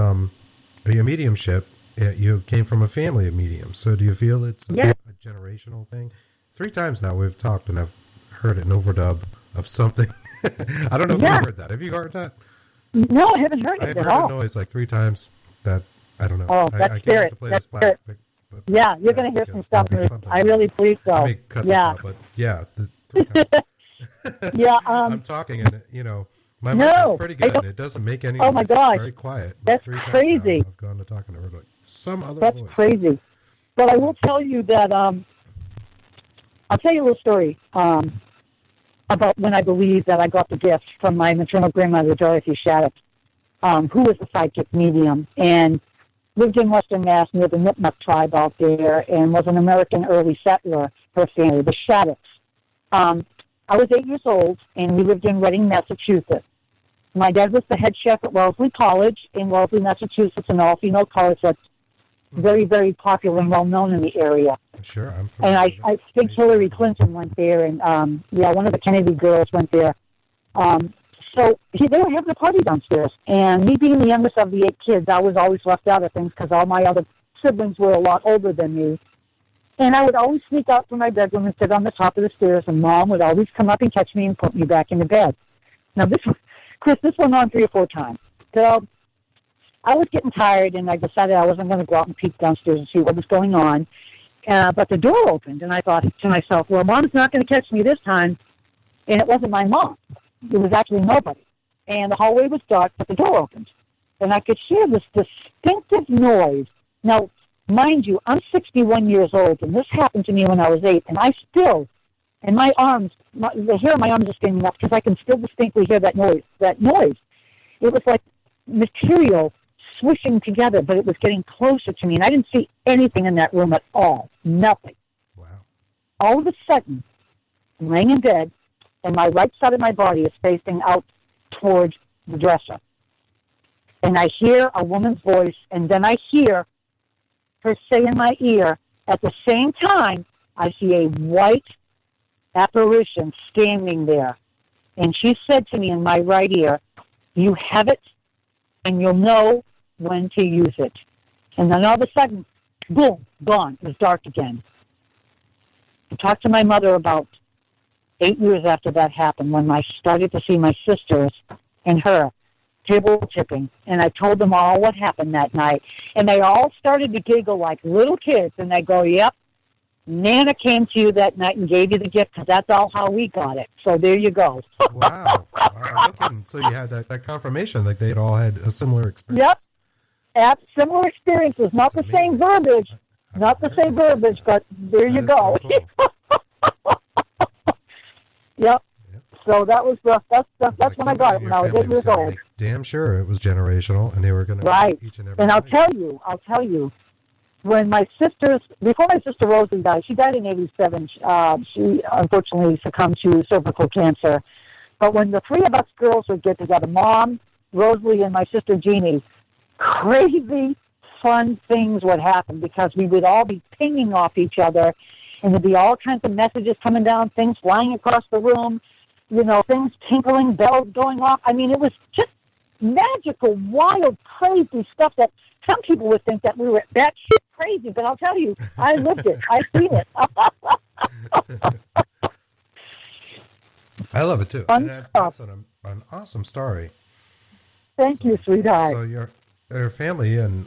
your mediumship, you came from a family of mediums. So do you feel it's a generational thing? 3 times now we've talked, and I've heard an overdub of something. I don't know if you heard that. Have you heard that? No, I haven't heard it I've at heard all. a noise like 3 times that, I don't know. Oh, that's I can't spirit. to play That's this spirit. back, but Yeah, you're going to hear some stuff. something. I really believe so. I may cut this out, but yeah. 3 times. Yeah. I'm talking and, my mic is pretty good. It doesn't make any noise. Oh, my gosh. It's very quiet. That's 3 times crazy. now I've gone to talking to her like some other That's voice. crazy. But I will tell you that, I'll tell you a little story about when I believe that I got the gift from my maternal grandmother, Dorothy Shattuck, who was a psychic medium and lived in Western Mass near the Nipmuc tribe out there and was an American early settler, her family, the Shattocks. I was 8 years old, and we lived in Reading, Massachusetts. My dad was the head chef at Wellesley College in Wellesley, Massachusetts, an all-female college that's very, very popular and well-known in the area. Sure, I'm and I think Hillary Clinton went there, and one of the Kennedy girls went there. So they were having a party downstairs, and me being the youngest of the 8 kids, I was always left out of things because all my other siblings were a lot older than me. And I would always sneak out from my bedroom and sit on the top of the stairs, and Mom would always come up and catch me and put me back into bed. Now, this went on 3 or 4 times. So I was getting tired, and I decided I wasn't going to go out and peek downstairs and see what was going on. But the door opened, and I thought to myself, well, Mom's not going to catch me this time. And it wasn't my mom. It was actually nobody. And the hallway was dark, but the door opened. And I could hear this distinctive noise. Now, mind you, I'm 61 years old, and this happened to me when I was 8. And I still, and my arms, the hair on my arms is standing up because I can still distinctly hear that noise. It was like material swishing together, but it was getting closer to me, and I didn't see anything in that room at all. Nothing. Wow. All of a sudden, I'm laying in bed, and my right side of my body is facing out towards the dresser. And I hear a woman's voice, and then I hear her say in my ear, at the same time, I see a white apparition standing there. And she said to me in my right ear, "You have it, and you'll know when to use it." And then all of a sudden, boom, gone. It was dark again. I talked to my mother about 8 years after that happened, when I started to see my sisters and her dribble-tipping. And I told them all what happened that night. And they all started to giggle like little kids. And they go, "Yep, Nana came to you that night and gave you the gift because that's all how we got it." So there you go. Wow. So you had that confirmation, like they had all had a similar experience. Yep. Similar experiences. Not the same verbiage. Not the same verbiage, but there you go. So cool. Yep. So that was that's when I got it when I was 8 years old. Damn sure it was generational, and they were going to right. Each and every. And I'll tell you, when before my sister Rosie died, she died in '87. She unfortunately succumbed to cervical cancer. But when the 3 of us girls would get together, Mom, Rosalie, and my sister Jeannie, crazy fun things would happen because we would all be pinging off each other, and there'd be all kinds of messages coming down, things flying across the room, things tinkling, bells going off. I mean, it was just magical, wild, crazy stuff that some people would think that we were batshit crazy, but I'll tell you, I lived it. I've seen it. I love it too. And that's an awesome story. Thank you, sweetheart. So your family and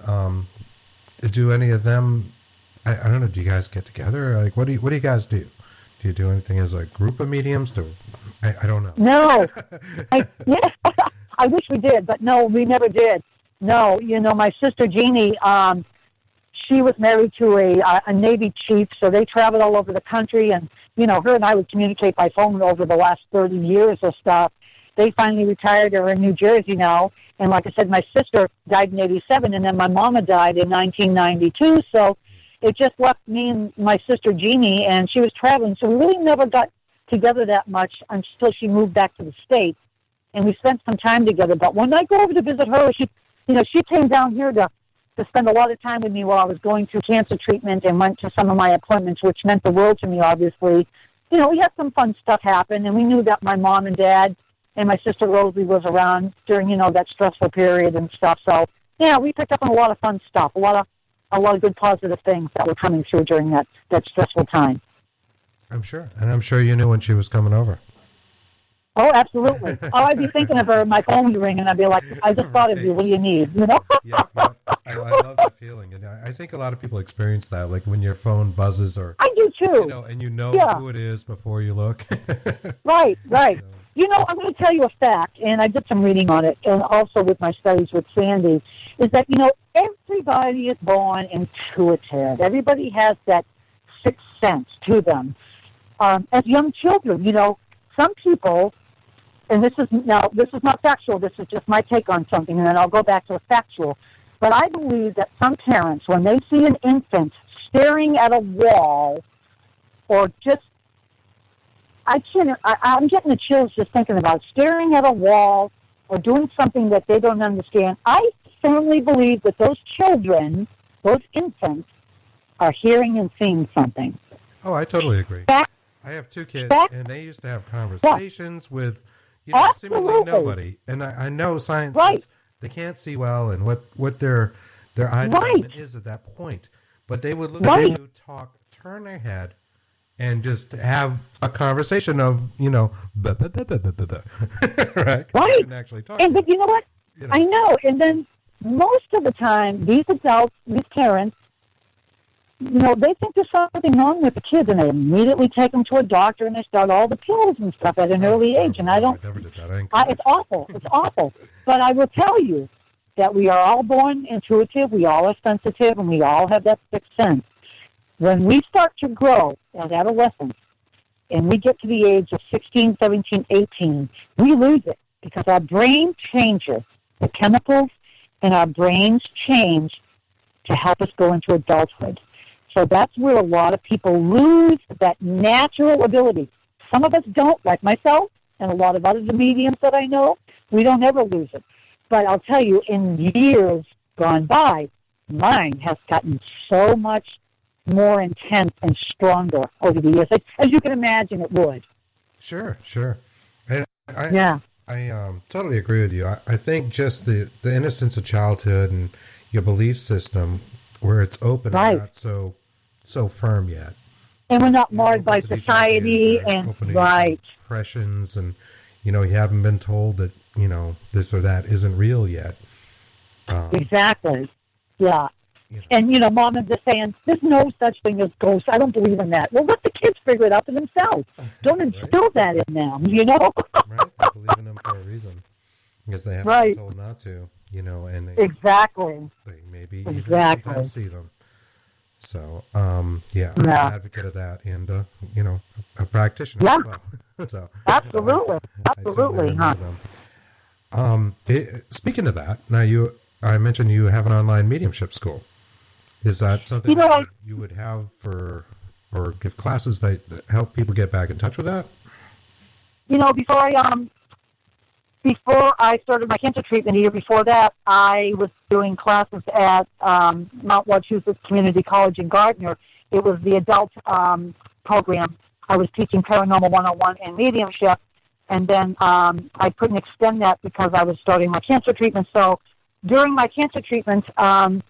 do any of them? I don't know. Do you guys get together? Like, what do you guys do? Do you do anything as a group of mediums? I don't know. No, I wish we did, but no, we never did. No, my sister Jeannie, she was married to a Navy chief, so they traveled all over the country, and her and I would communicate by phone over the last 30 years or stuff. They finally retired. They're in New Jersey now, and like I said, my sister died in '87, and then my mama died in 1992. So it just left me and my sister Jeannie, and she was traveling, so we really never got together that much until she moved back to the States, and we spent some time together. But when I go over to visit her, she came down here to spend a lot of time with me while I was going through cancer treatment and went to some of my appointments, which meant the world to me, obviously. We had some fun stuff happen, and we knew that my mom and dad and my sister Rosalie was around during, that stressful period and stuff. So, yeah, we picked up on a lot of fun stuff, a lot of good positive things that were coming through during that stressful time. I'm sure. And I'm sure you knew when she was coming over. Oh, absolutely. Oh, I'd be thinking of her, my phone would ring, and I'd be like, I just thought of you. What do you need? You know? Yep. I love the feeling. And I think a lot of people experience that, like when your phone buzzes or... I do, too. You know, and you know who it is before you look. Right. You know, I'm going to tell you a fact, and I did some reading on it, and also with my studies with Sandy, is that, you know, everybody is born intuitive. Everybody has that sixth sense to them. As young children, you know, some people... And this is not factual, this is just my take on something, and then I'll go back to the factual. But I believe that some parents, when they see an infant staring at a wall, or just, I'm getting the chills just thinking about it, staring at a wall or doing something that they don't understand, I firmly believe that those children, those infants, are hearing and seeing something. Oh, I totally agree. I have two kids, and they used to have conversations with... You know, seemingly nobody. And I know science says they can't see well and what their eye development is at that point. But they would look at you, talk, turn their head, and just have a conversation of, you know, right? Right. Actually talk. And but you know what? You know. I know. And then most of the time, these adults, these parents, you know, they think there's something wrong with the kids, and they immediately take them to a doctor, and they start all the pills and stuff at an early age. And I never did that. It's awful. It's awful. But I will tell you that we are all born intuitive, we all are sensitive, and we all have that sixth sense. When we start to grow as adolescents, and we get to the age of 16, 17, 18, we lose it because our brain changes. The chemicals in our brains change to help us go into adulthood. So that's where a lot of people lose that natural ability. Some of us don't, like myself, and a lot of other mediums that I know, we don't ever lose it. But I'll tell you, in years gone by, mine has gotten so much more intense and stronger over the years, as you can imagine it would. Sure. And I totally agree with you. I think just the innocence of childhood and your belief system, where it's open and not so firm yet. And we're not marred by society and impressions, and you know, you haven't been told that, you know, this or that isn't real yet. Exactly. Yeah. You know. And you know, Mom is just saying, there's no such thing as ghosts. I don't believe in that. Well, let the kids figure it out for themselves. Don't instill that in them, you know? Right. I believe in them for a reason. Because they haven't been told not to, you know, and they maybe even sometimes see them. So, I'm an advocate of that, and you know, a practitioner as well. So, absolutely. Speaking of that, now I mentioned you have an online mediumship school. Is that something that you would have or give classes that help people get back in touch with that? You know, before I started my cancer treatment, a year before that, I was doing classes at Mount Wachusett Community College in Gardner. It was the adult program. I was teaching Paranormal 101 and mediumship, and then I couldn't extend that because I was starting my cancer treatment. So during my cancer treatment and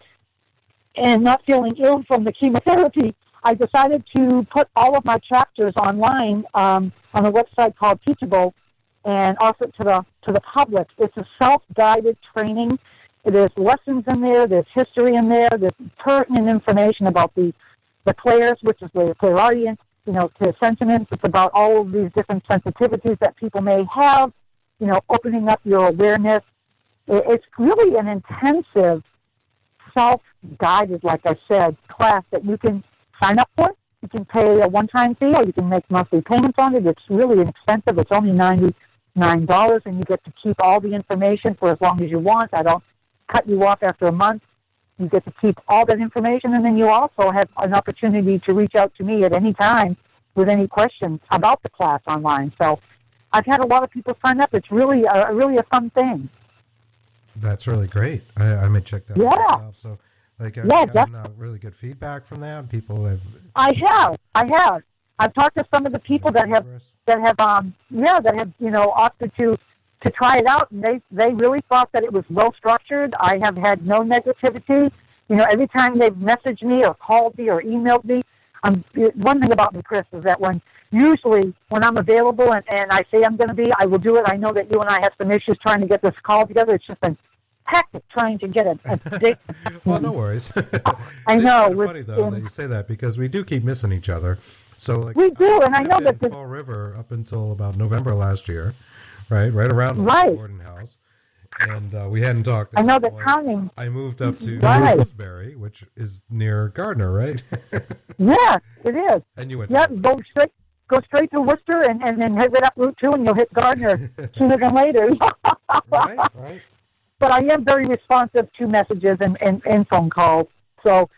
not feeling ill from the chemotherapy, I decided to put all of my chapters online on a website called Teachable, and offer it to the public. It's a self-guided training. There's lessons in there. There's history in there. There's pertinent information about the clairs, which is the clairaudience, you know, the sentiments. It's about all of these different sensitivities that people may have, you know, opening up your awareness. It's really an intensive, self-guided, like I said, class that you can sign up for. You can pay a one-time fee, or you can make monthly payments on it. It's really inexpensive. It's only $99, and you get to keep all the information for as long as you want. I don't cut you off after a month. You get to keep all that information, and then you also have an opportunity to reach out to me at any time with any questions about the class online. So I've had a lot of people sign up. It's really a fun thing. That's really great. I may check that out myself. So, like, I've gotten really good feedback from that. People have. I have. I've talked to some of the people that have you know, opted to try it out, and they really thought that it was well structured. I have had no negativity. You know, every time they've messaged me or called me or emailed me, one thing about me, Chris, is that usually when I'm available and I say I'm going to be, I will do it. I know that you and I have some issues trying to get this call together. It's just been hectic trying to get a date. Well, no worries. I know. It's funny, though, that you say that, because we do keep missing each other. So, like, we do, and I know that Fall River up until about November last year, right around the Lizzie Borden House. And we hadn't talked. I know the timing. I moved up to Roseberry, which is near Gardner, right? Yeah, it is. And you went. Yeah, go straight to Worcester, and then head right up Route 2, and you'll hit Gardner sooner than later. Right. But I am very responsive to messages and phone calls. So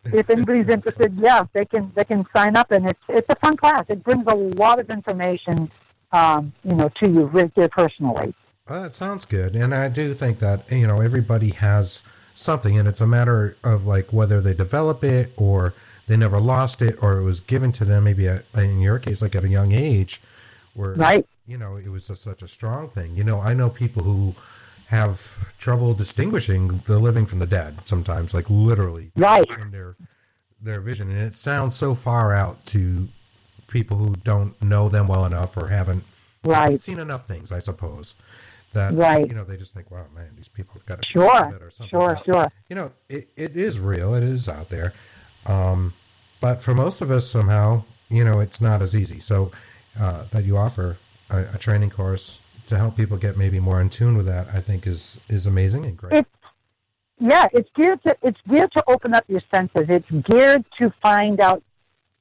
if anybody's interested, they can sign up, and it's a fun class. It brings a lot of information, to you right there personally. Well, that sounds good. And I do think that, everybody has something, and it's a matter of like whether they develop it or they never lost it, or it was given to them maybe in your case, like at a young age where, it was such a strong thing. I know people who have trouble distinguishing the living from the dead sometimes, like literally in their vision. And it sounds so far out to people who don't know them well enough or haven't seen enough things, I suppose. That they just think, wow, man, these people have got to sure. It is real, it is out there, but for most of us somehow, it's not as easy. So that you offer a training course to help people get maybe more in tune with that, I think is amazing and great. It's geared to open up your senses. It's geared to find out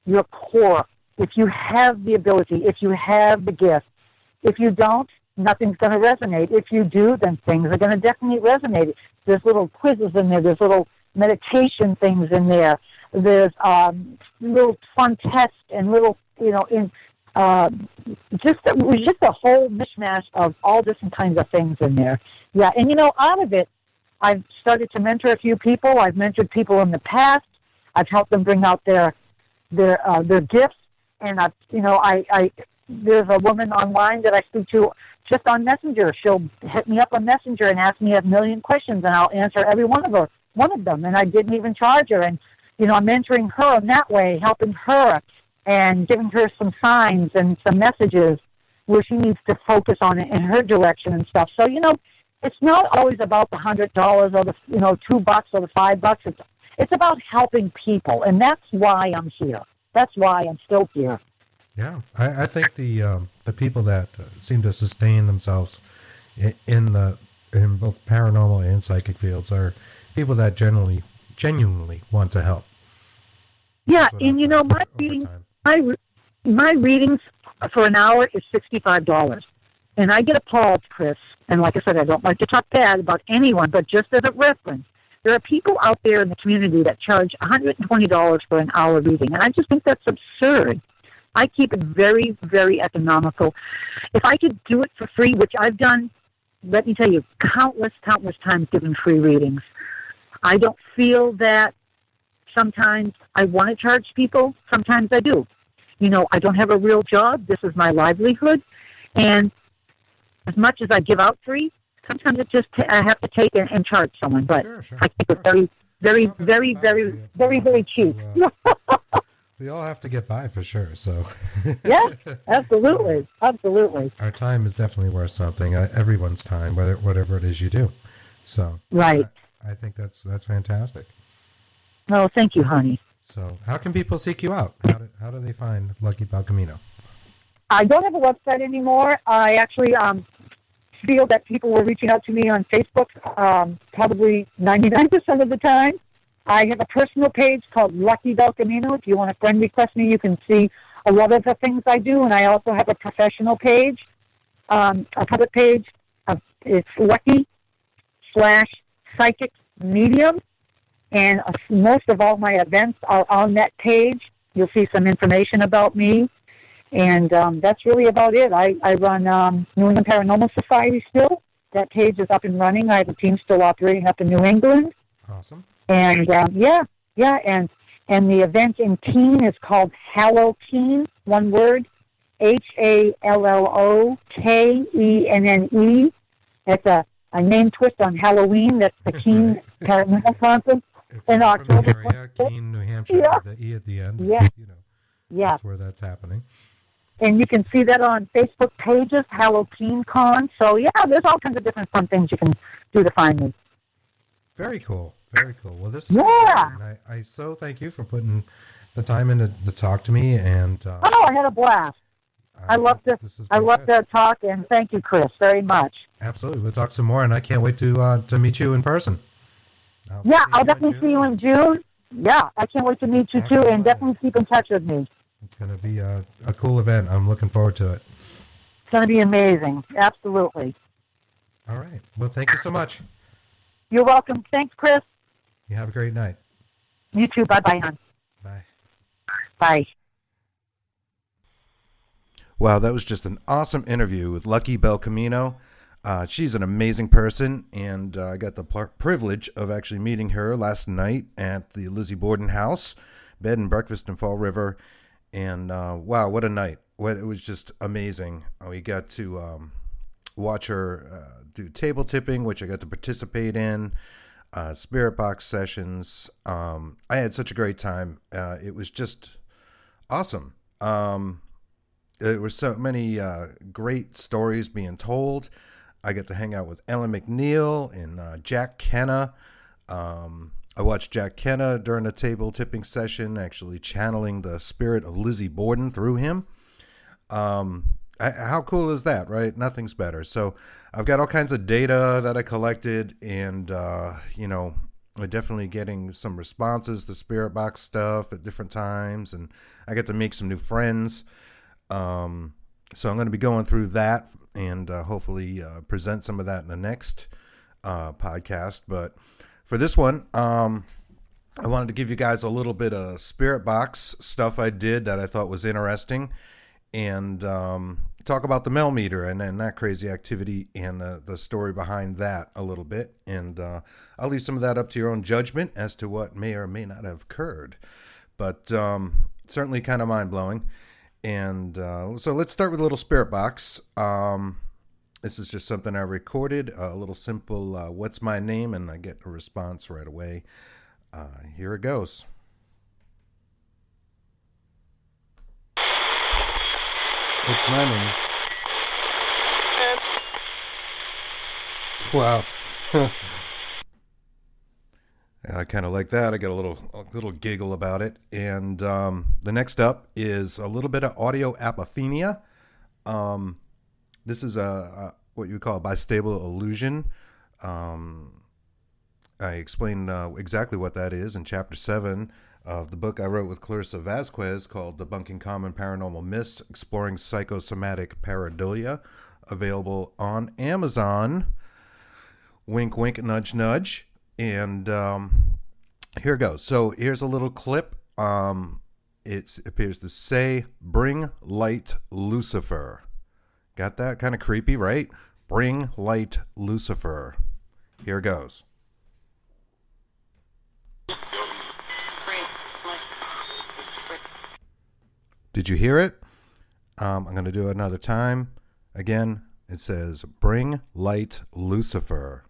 your core. If you have the ability, if you have the gift, if you don't, nothing's going to resonate. If you do, then things are going to definitely resonate. There's little quizzes in there. There's little meditation things in there. There's little fun tests and little, just a whole mishmash of all different kinds of things in there. Yeah, and out of it, I've started to mentor a few people. I've mentored people in the past. I've helped them bring out their gifts, and there's a woman online that I speak to just on Messenger. She'll hit me up on Messenger and ask me a million questions, and I'll answer every one of them. And I didn't even charge her. And I'm mentoring her in that way, helping her and giving her some signs and some messages where she needs to focus on it in her direction and stuff. So it's not always about the $100 or the $2 or the $5. It's about helping people, and that's why I'm here. That's why I'm still here. Yeah, I think the people that seem to sustain themselves in both paranormal and psychic fields are people that genuinely want to help. Yeah, and my readings for an hour is $65, and I get appalled, Chris. And like I said, I don't like to talk bad about anyone, but just as a reference, there are people out there in the community that charge $120 for an hour reading, and I just think that's absurd. I keep it very, very economical. If I could do it for free, which I've done, let me tell you, countless times giving free readings. I don't feel that sometimes I want to charge people. Sometimes I do. I don't have a real job. This is my livelihood. And as much as I give out free, sometimes it's just I have to take and charge someone. But sure. I keep it very, very, very, very, very, very cheap. We all have to get by for sure. So yeah, absolutely. Our time is definitely worth something. Everyone's time, whatever it is you do. So right. I think that's fantastic. Oh, thank you, honey. So how can people seek you out? How do they find Lucky Balcamino? I don't have a website anymore. I actually feel that people were reaching out to me on Facebook probably 99% of the time. I have a personal page called Lucky Balcamino. If you want to friend request me, you can see a lot of the things I do. And I also have a professional page, a public page. It's Lucky/Psychic Medium. And most of all my events are on that page. You'll see some information about me. And that's really about it. I run New England Paranormal Society still. That page is up and running. I have a team still operating up in New England. Awesome. And and the event in Keene is called Halloween, one word, HALLOKENNE. It's a name twist on Halloween. That's the Keene Paranormal Conference. in October. From the area, Keene, New Hampshire, Yeah. with the E at the end. Yeah. Yeah. That's where that's happening. And you can see that on Facebook pages, Halloween Con. So, yeah, there's all kinds of different fun things you can do to find me. Very cool. Very cool. Well, this is Yeah. great. I so thank you for putting the time in to talk to me. And I had a blast. I love to talk, and thank you, Chris, very much. Absolutely. We'll talk some more, and I can't wait to meet you in person. I'll definitely see you in June. Yeah, I can't wait to meet you, too, and definitely keep in touch with me. It's going to be a cool event. I'm looking forward to it. It's going to be amazing. Absolutely. All right. Well, thank you so much. You're welcome. Thanks, Chris. You have a great night. You too. Bye-bye, hon. Bye. Bye. Wow, that was just an awesome interview with Lucky Belcamino. She's an amazing person, and I got the privilege of actually meeting her last night at the Lizzie Borden House, bed and breakfast in Fall River. And wow, what a night. It was just amazing. We got to watch her do table tipping, which I got to participate in, spirit box sessions. I had such a great time. It was just awesome. There were so many great stories being told. I got to hang out with Ellen McNeil and Jack Kenna. I watched Jack Kenna during a table tipping session, actually channeling the spirit of Lizzie Borden through him. How cool is that, right? Nothing's better. So I've got all kinds of data that I collected, and, I'm definitely getting some responses to spirit box stuff at different times, and I get to make some new friends. So I'm going to be going through that and hopefully present some of that in the next podcast. But for this one, I wanted to give you guys a little bit of spirit box stuff I did that I thought was interesting, and talk about the mail meter and that crazy activity and the story behind that a little bit. And I'll leave some of that up to your own judgment as to what may or may not have occurred. But certainly kind of mind-blowing. And so let's start with a little spirit box. This is just something I recorded, a little simple, what's my name? And I get a response right away. Here it goes. What's my name? Wow. I kind of like that. I got a little giggle about it. And the next up is a little bit of audio apophenia. This is what you call a bistable illusion. I explain exactly what that is in Chapter 7 of the book I wrote with Clarissa Vasquez called Debunking Common Paranormal Myths, Exploring Psychosomatic Pareidolia, available on Amazon. Wink, wink, nudge, nudge. And here it goes. So here's a little clip. It appears to say, "Bring light, Lucifer." Got that? Kind of creepy, right? Bring light, Lucifer. Here goes. Did you hear it? I'm going to do it another time. Again, it says, "Bring light, Lucifer."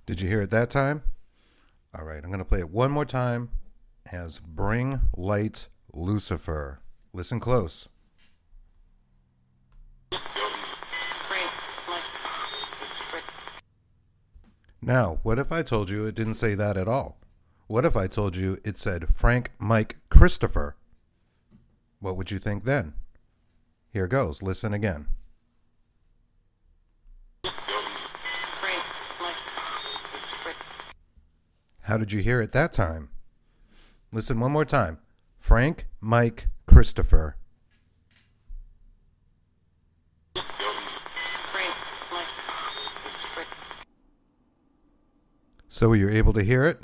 Did you hear it that time? All right, I'm going to play it one more time as "Bring light, Lucifer." Listen close. Now, what if I told you it didn't say that at all? What if I told you it said Frank Mike Christopher? What would you think then? Here goes. Listen again. How did you hear it that time? Listen one more time. Frank Mike Christopher. So were you able to hear it?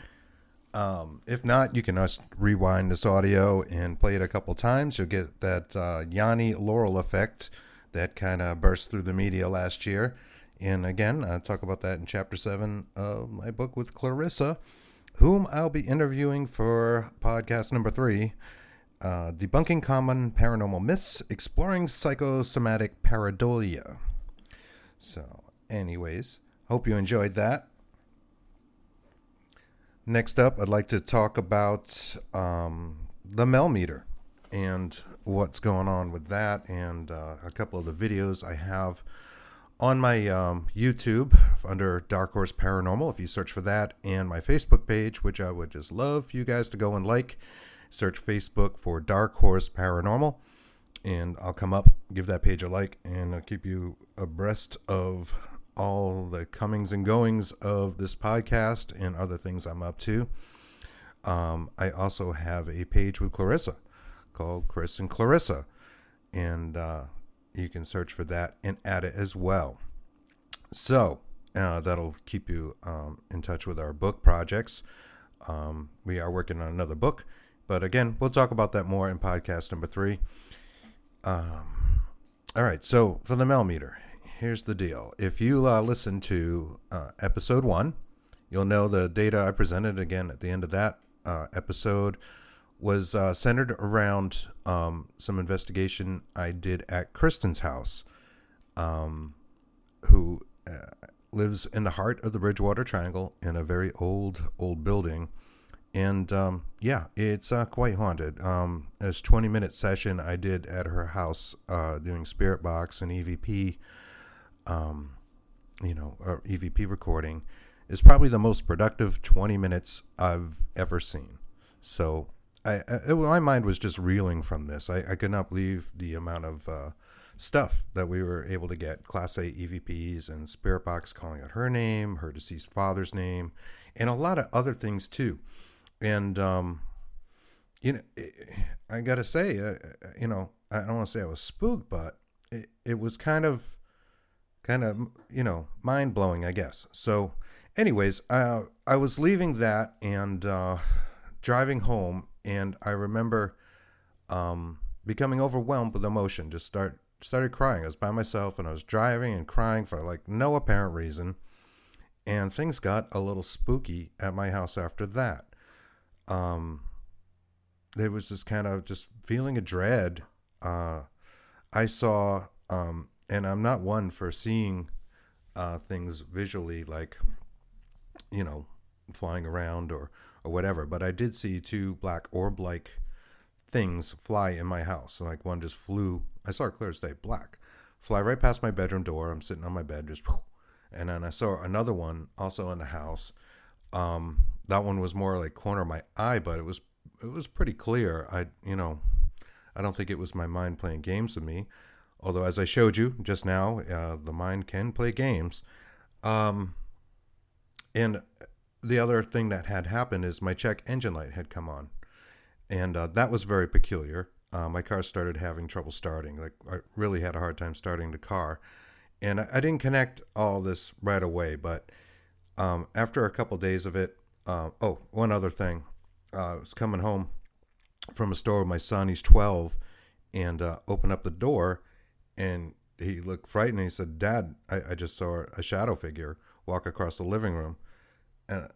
If not, you can just rewind this audio and play it a couple times. You'll get that Yanni Laurel effect that kind of burst through the media last year. And again, I'll talk about that in Chapter 7 of my book with Clarissa, whom I'll be interviewing for podcast number 3, Debunking Common Paranormal Myths, Exploring Psychosomatic Pareidolia. So, anyways, hope you enjoyed that. Next up, I'd like to talk about the Mel meter and what's going on with that, and a couple of the videos I have on my YouTube under Dark Horse Paranormal, if you search for that, and my Facebook page, which I would just love for you guys to go and like. Search Facebook for Dark Horse Paranormal, and I'll come up, give that page a like, and I'll keep you abreast of all the comings and goings of this podcast and other things I'm up to. I also have a page with Clarissa called Chris and Clarissa, and you can search for that and add it as well. So that'll keep you in touch with our book projects. We are working on another book, but again, we'll talk about that more in podcast number 3. All right, so for the Mel meter, here's the deal. If you listen to episode 1, you'll know the data I presented again at the end of that episode was centered around some investigation I did at Kristen's house, who lives in the heart of the Bridgewater Triangle in a very old building. And yeah, it's quite haunted. This 20-minute session I did at her house doing spirit box and EVP, or EVP recording, is probably the most productive 20 minutes I've ever seen. So my mind was just reeling from this. I could not believe the amount of stuff that we were able to get. Class A EVPs and spirit box calling out her name, her deceased father's name, and a lot of other things too. And I got to say, I don't want to say I was spooked, but it was kind of mind blowing, I guess. So anyways, I was leaving that and driving home, and I remember becoming overwhelmed with emotion. Just started crying. I was by myself, and I was driving and crying for like no apparent reason. And things got a little spooky at my house after that. There was this kind of just feeling of dread. I saw, and I'm not one for seeing things visually, like, flying around or whatever, but I did see 2 black orb-like things fly in my house. So, like, one just flew, I saw it clear as day, black, fly right past my bedroom door. I'm sitting on my bed, just, and then I saw another one also in the house. That one was more like corner of my eye, but it was pretty clear. I don't think it was my mind playing games with me. Although, as I showed you just now, the mind can play games. And the other thing that had happened is my check engine light had come on. And that was very peculiar. My car started having trouble starting. Like, I really had a hard time starting the car. And I didn't connect all this right away, but after a couple days of it, one other thing. I was coming home from a store with my son. He's 12, and opened up the door, and he looked frightened. He said, "Dad, I just saw a shadow figure walk across the living room." And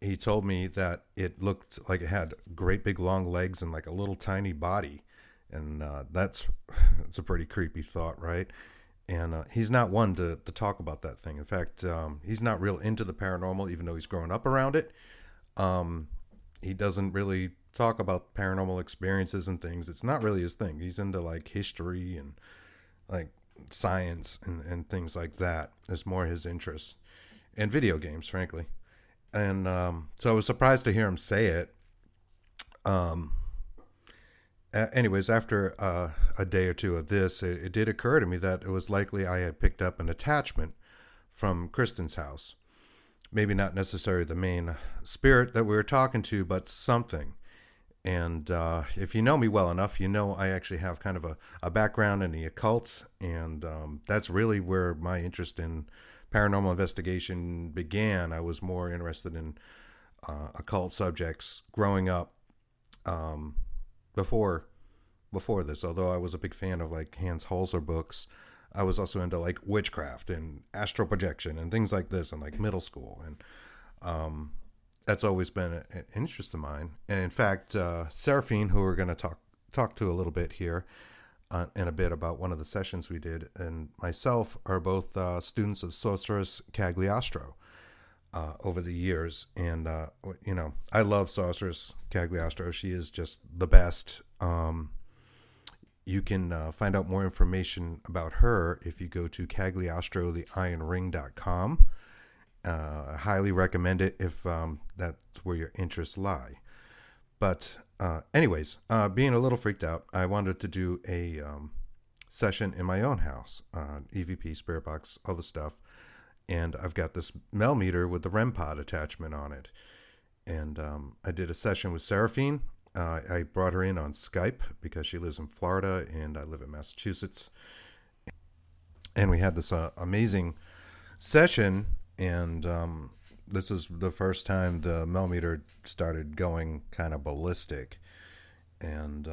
he told me that it looked like it had great big long legs and like a little tiny body. And that's a pretty creepy thought, right? And he's not one to talk about that thing. In fact, he's not real into the paranormal, even though he's grown up around it. He doesn't really talk about paranormal experiences and things. It's not really his thing. He's into like history and like science and things like that. It's more his interest. And video games, frankly. And so I was surprised to hear him say it. Anyways, after a day or two of this, it did occur to me that it was likely I had picked up an attachment from Kristen's house. Maybe not necessarily the main spirit that we were talking to, but something. And if you know me well enough, you know I actually have kind of a background in the occult, and that's really where my interest in paranormal investigation began. I was more interested in occult subjects growing up before this, although I was a big fan of like Hans Holzer books. I was also into like witchcraft and astral projection and things like this in like middle school, and that's always been an interest of mine. And in fact, Seraphine, who we're going to talk to a little bit here, in a bit about one of the sessions we did, and myself are both students of Sorceress Cagliostro over the years. And, I love Sorceress Cagliostro. She is just the best. You can find out more information about her if you go to cagliostrotheironring.com. I highly recommend it if that's where your interests lie. But anyways, being a little freaked out, I wanted to do a session in my own house, EVP, spirit box, all the stuff. And I've got this Mel meter with the REM pod attachment on it. And I did a session with Seraphine. I brought her in on Skype because she lives in Florida and I live in Massachusetts. And we had this amazing session. And this is the first time the Mel meter started going kind of ballistic. And,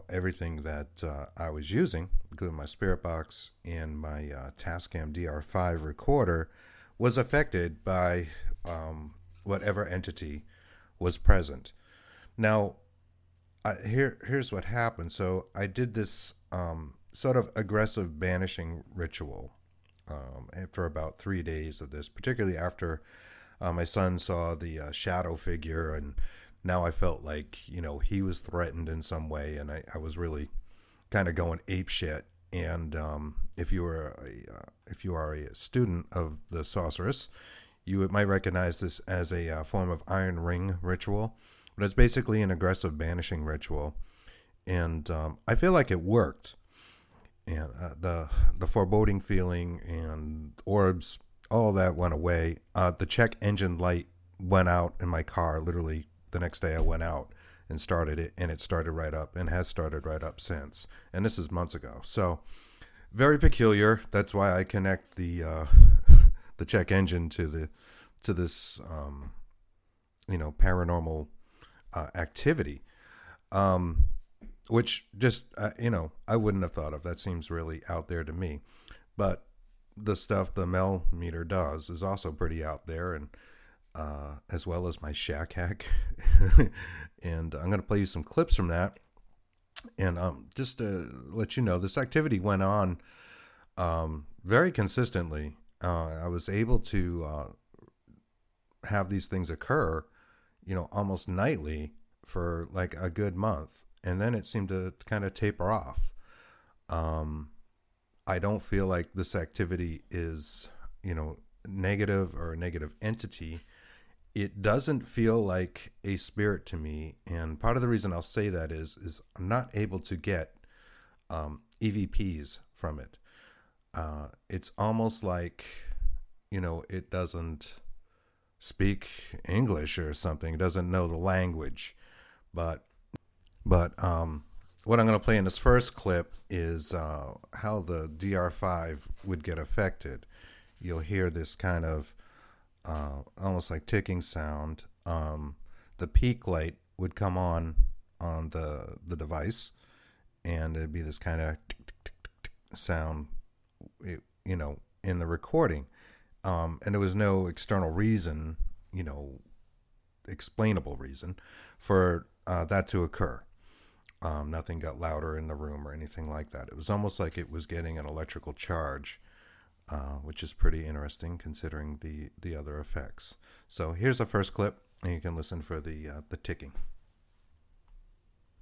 everything that I was using, including my spirit box and my Tascam DR5 recorder, was affected by whatever entity was present. Now, here's what happened. So I did this sort of aggressive banishing ritual for about 3 days of this, particularly after my son saw the shadow figure, and now I felt like, he was threatened in some way, and I was really kind of going ape shit. And if you are a student of the sorceress, you might recognize this as a form of iron ring ritual, but it's basically an aggressive banishing ritual. And I feel like it worked. And the foreboding feeling and orbs, all that went away. The check engine light went out in my car literally the next day I went out and started it, and it started right up and has started right up since. And this is months ago. So very peculiar. That's why I connect the the check engine to this paranormal activity, which just I wouldn't have thought of. That seems really out there to me. But the stuff the Mel meter does is also pretty out there, and as well as my shack hack. And I'm going to play you some clips from that. And just to let you know, this activity went on very consistently. I was able to have these things occur, almost nightly for like a good month. And then it seemed to kind of taper off. I don't feel like this activity is, negative or a negative entity. It doesn't feel like a spirit to me. And part of the reason I'll say that is I'm not able to get EVPs from it. It's almost like, it doesn't speak English or something. It doesn't know the language. But what I'm going to play in this first clip is how the DR5 would get affected. You'll hear this kind of almost like ticking sound. The peak light would come on the device, and it'd be this kind of sound, in the recording. And there was no external reason, explainable reason for that to occur. Nothing got louder in the room or anything like that. It was almost like it was getting an electrical charge, which is pretty interesting considering the other effects. So here's the first clip, and you can listen for the ticking. Is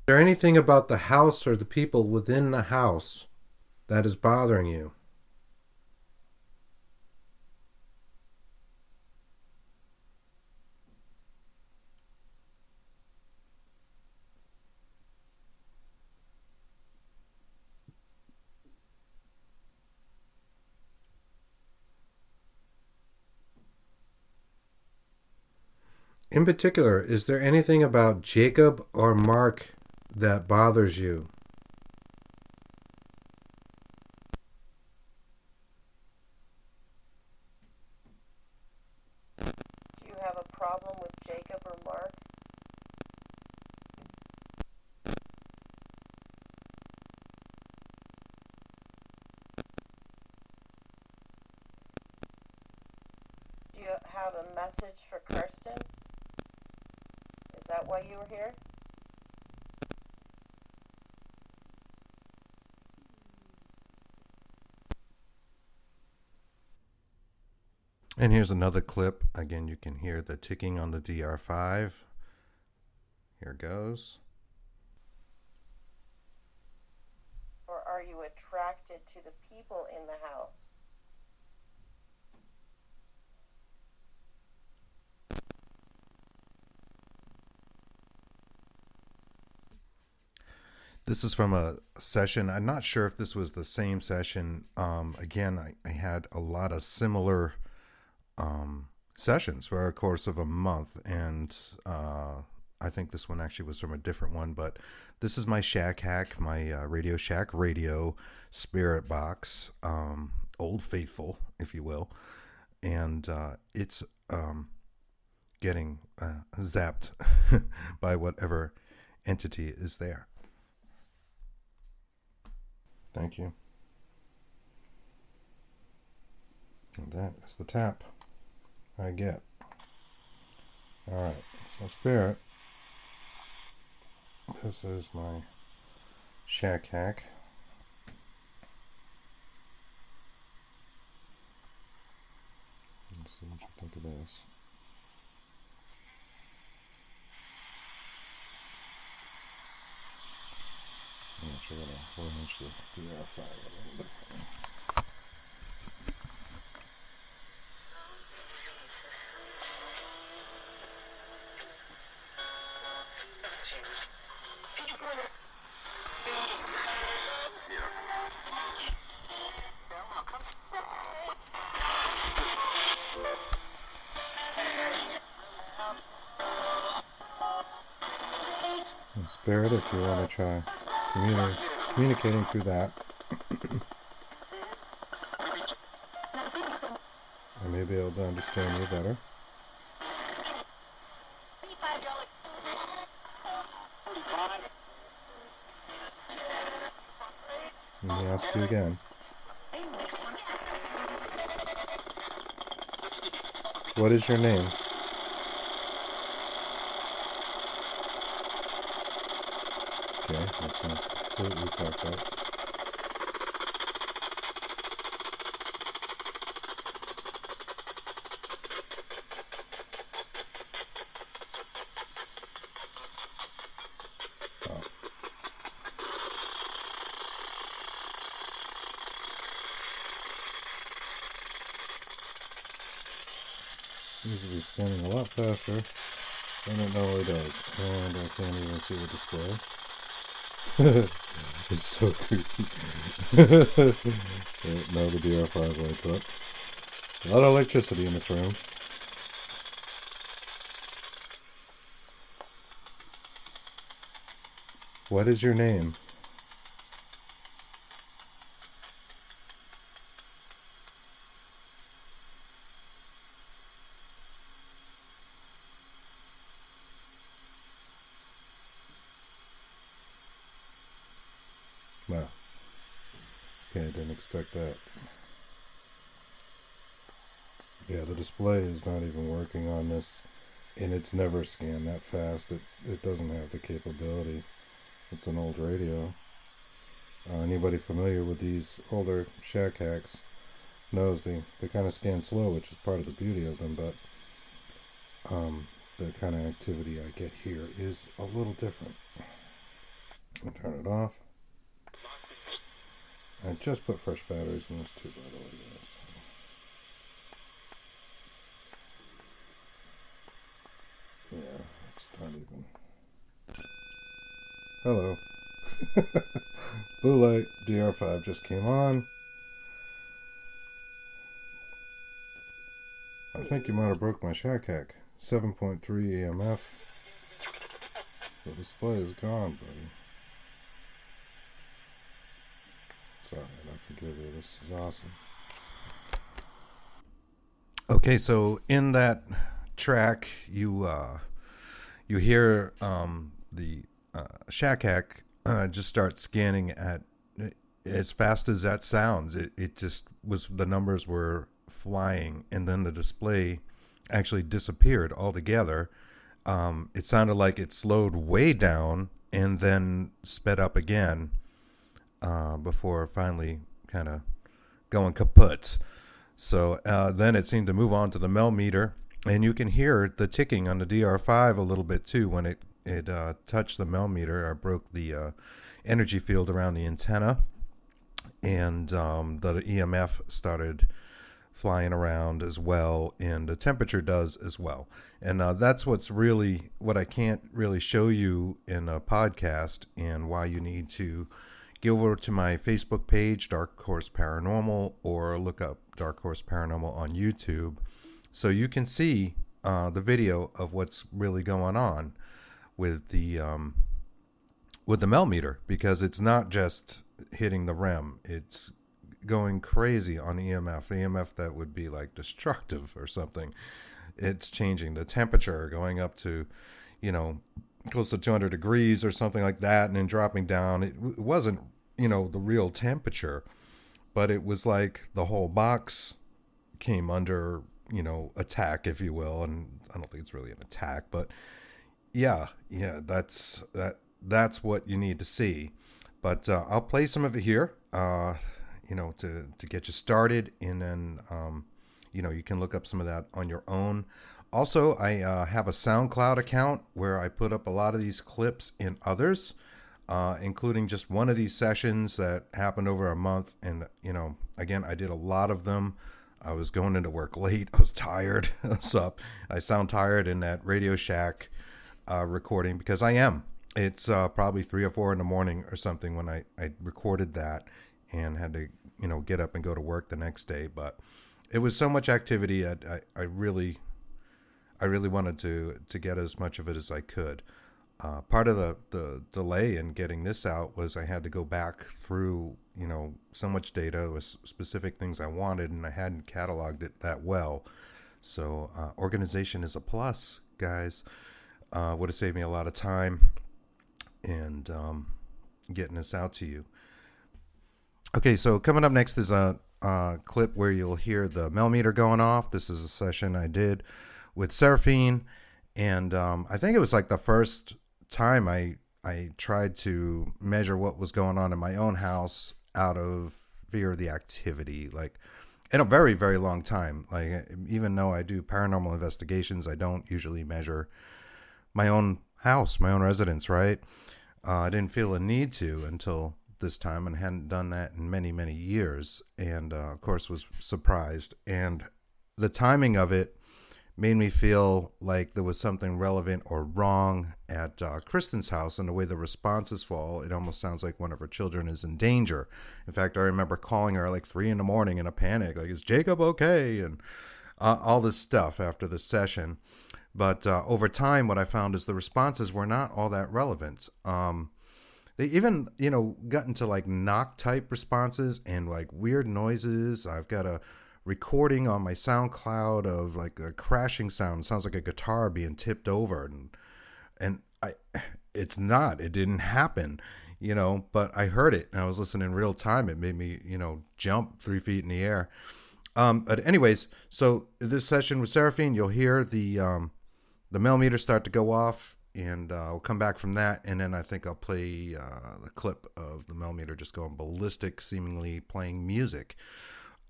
there anything about the house or the people within the house that is bothering you? In particular, is there anything about Jacob or Mark that bothers you? Do you have a problem with Jacob or Mark? Do you have a message for Kirsten? Is that why you were here? And here's another clip. Again, you can hear the ticking on the DR5. Here goes. Or are you attracted to the people in the house? This is from a session. I'm not sure if this was the same session. Again, I had a lot of similar sessions for a course of a month, and I think this one actually was from a different one, but this is my Shack Hack, my Radio Shack radio spirit box, Old Faithful, if you will, and it's getting zapped by whatever entity is there. Thank you. And that is the tap I get. Alright, so Spirit, this is my Shack Hack. Let's see what you think of this. I'm not sure what to arrange the DR5 a little differently. And Spirit, if you want to try communicating through that, I may be able to understand you better. Let me ask you again. What is your name? Okay, that sounds completely fucked up. Oh. Seems to be spinning a lot faster than it normally does. And I can't even see the display. It's so creepy. Now the DR5 lights up. A lot of electricity in this room. What is your name? Wow. Okay, I didn't expect that. Yeah, the display is not even working on this, and it's never scanned that fast. It doesn't have the capability. It's an old radio. Anybody familiar with these older Shack Hacks knows they kind of scan slow, which is part of the beauty of them, but the kind of activity I get here is a little different. I'll turn it off. I just put fresh batteries in this too, by the way, guys. Yeah, it's not even. Hello. Blue light DR5 just came on. I think you might have broke my Shack Hack. 7.3 EMF. The display is gone, buddy. Sorry, I forgive you. This is awesome. Okay, so in that track, you hear the Shack Hack just start scanning at as fast as that sounds. It just was, the numbers were flying, and then the display actually disappeared altogether. It sounded like it slowed way down and then sped up again before finally kind of going kaput. So then it seemed to move on to the Mel meter, and you can hear the ticking on the DR5 a little bit too when it touched the Mel meter. I broke the energy field around the antenna, and the EMF started flying around as well, and the temperature does as well. And that's what I can't really show you in a podcast, and why you need to go over to my Facebook page, Dark Horse Paranormal, or look up Dark Horse Paranormal on YouTube, so you can see the video of what's really going on with the Mel meter, because it's not just hitting the REM, it's going crazy on EMF that would be like destructive or something. It's changing the temperature, going up to, close to 200 degrees or something like that, and then dropping down. It wasn't, the real temperature, but it was like the whole box came under, attack, if you will. And I don't think it's really an attack, but yeah, that's what you need to see. But I'll play some of it here, to get you started, and then, you can look up some of that on your own. Also, I have a SoundCloud account where I put up a lot of these clips and others, including just one of these sessions that happened over a month. And, again, I did a lot of them. I was going into work late. I was tired. I sound tired in that Radio Shack recording, because I am. It's probably 3 or 4 in the morning or something when I recorded that, and had to, get up and go to work the next day. But it was so much activity. I really wanted to get as much of it as I could. Part of the delay in getting this out was I had to go back through, so much data with specific things I wanted, and I hadn't cataloged it that well. So organization is a plus, guys. Would have saved me a lot of time and getting this out to you. Okay, so coming up next is a clip where you'll hear the Mel meter going off. This is a session I did with Seraphine, and I think it was like the first time I tried to measure what was going on in my own house out of fear of the activity, like in a very, very long time. Like, even though I do paranormal investigations, I don't usually measure my own house, my own residence, right? I didn't feel a need to until this time, and hadn't done that in many, many years, and of course was surprised. And the timing of it made me feel like there was something relevant or wrong at Kristen's house, and the way the responses fall, it almost sounds like one of her children is in danger. In fact, I remember calling her like 3 in the morning in a panic, like, is Jacob okay? And all this stuff after the session. But over time, what I found is the responses were not all that relevant. They even, got into like knock type responses and like weird noises. I've got a recording on my SoundCloud of like a crashing sound. It sounds like a guitar being tipped over, and it didn't happen, but I heard it and I was listening in real time. It made me, jump 3 feet in the air. But anyways, so this session with Seraphine, you'll hear the Mel meter start to go off, and I'll come back from that, and then I think I'll play the clip of the Mel meter just going ballistic, seemingly playing music.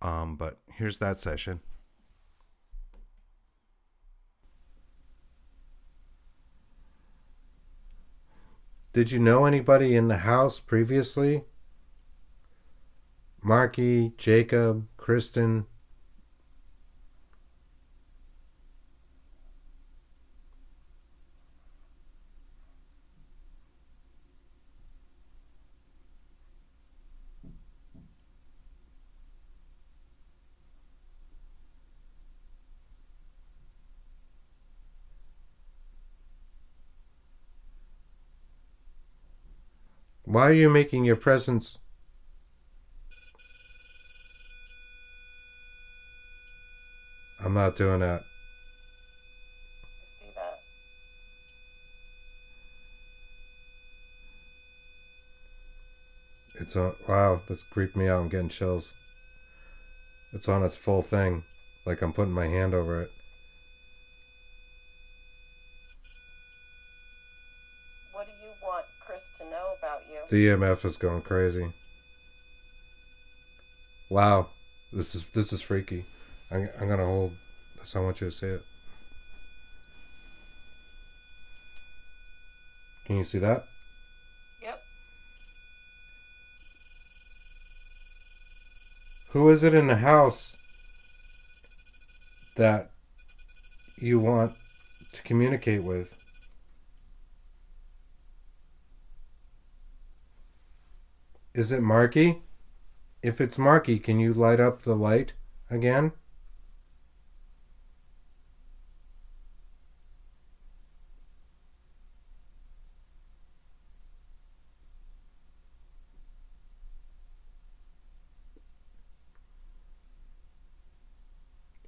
But here's that session. Did you know anybody in the house previously? Marky, Jacob, Kristen? Why are you making your presence? I'm not doing that. I see that. It's on. Wow, that's creeped me out. I'm getting chills. It's on its full thing, like I'm putting my hand over it. What do you want Chris to know about you? The EMF is going crazy. Wow, this is freaky. I'm gonna hold. So I want you to see it. Can you see that? Yep. Who is it in the house that you want to communicate with? Is it Marky? If it's Marky, can you light up the light again?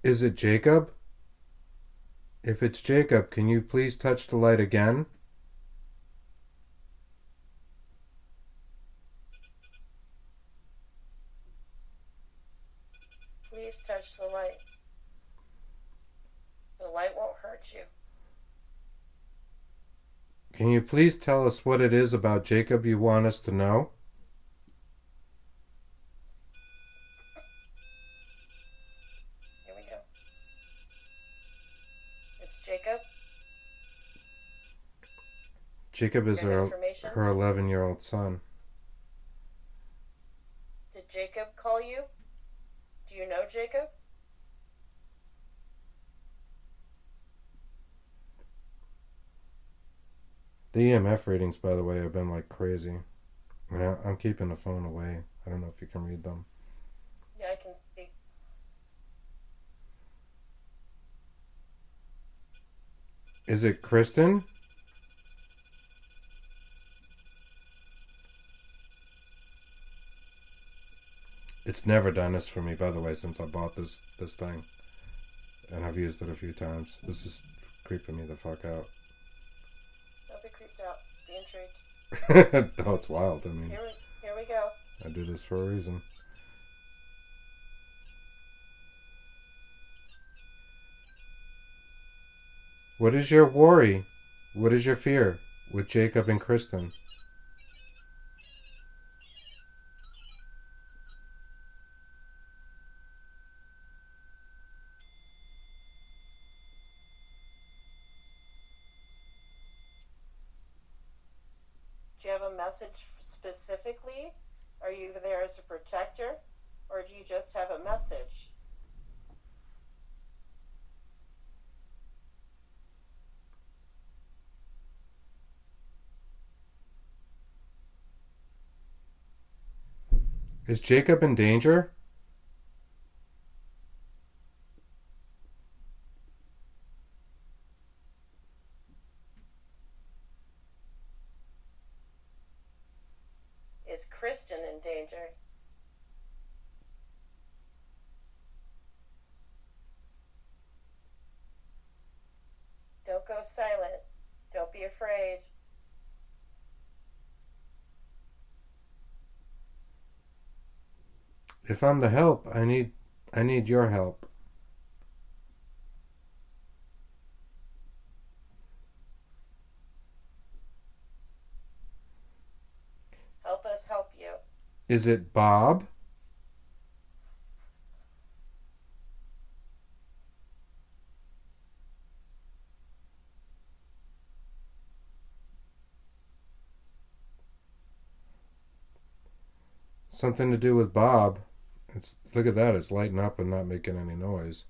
Is it Jacob? If it's Jacob, can you please touch the light again? Please touch the light. The light won't hurt you. Can you please tell us what it is about Jacob you want us to know? Here we go. It's Jacob. Jacob is her 11-year-old son. Did Jacob call you? Do you know Jacob? The EMF readings, by the way, have been like crazy. I'm keeping the phone away. I don't know if you can read them. Yeah, I can see. Is it Kristen? It's never done this for me, by the way, since I bought this thing. And I've used it a few times. This is creeping me the fuck out. Don't be creeped out. Be intrigued. No, it's wild. I mean, here we go. I do this for a reason. What is your worry? What is your fear with Jacob and Kristen? Do you have a message specifically? Are you there as a protector? Or do you just have a message? Is Jacob in danger? Is Kristen in danger? Don't go silent. Don't be afraid. If I'm the help, I need your help. Help us help you. Is it Bob? Something to do with Bob. Look at that, it's lighting up and not making any noise.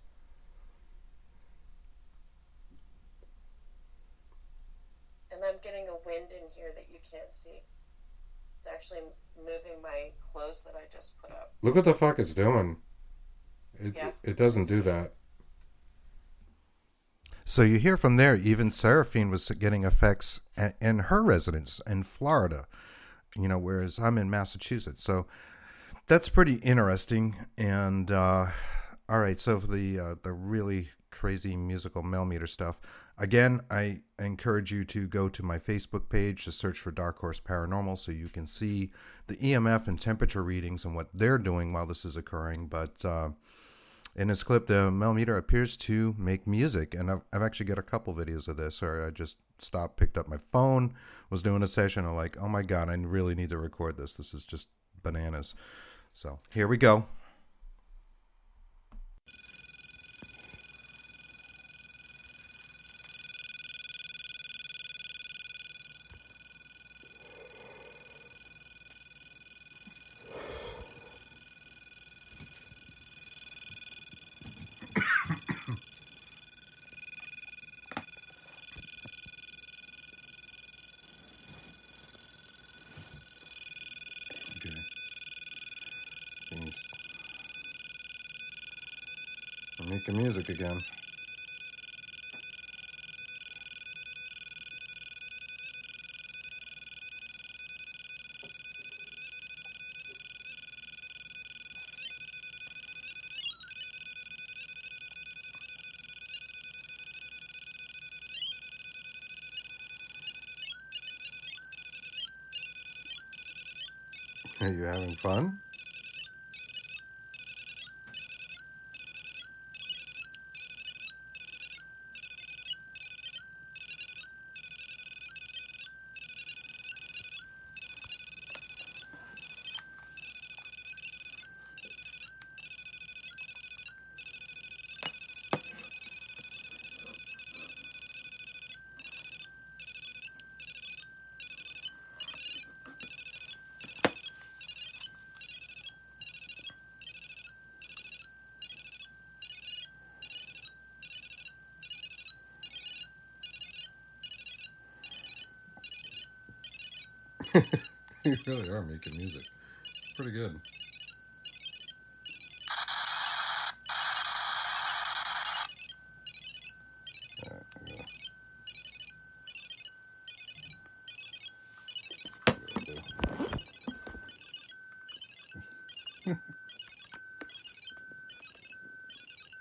And I'm getting a wind in here that you can't see. It's actually moving my clothes that I just put up. Look what the fuck it's doing. It doesn't do that. So you hear from there, even Seraphine was getting effects in her residence in Florida, whereas I'm in Massachusetts. So that's pretty interesting. And all right, so for the really crazy musical Melmeter stuff, again, I encourage you to go to my Facebook page to search for Dark Horse Paranormal so you can see the EMF and temperature readings and what they're doing while this is occurring. But in this clip, the Melmeter appears to make music, and I've actually got a couple videos of this. Or I just stopped, picked up my phone, was doing a session, I'm like, oh my god, I really need to record this. This is just bananas. So here we go. Making music again. Are you having fun? You really are making music. It's pretty good.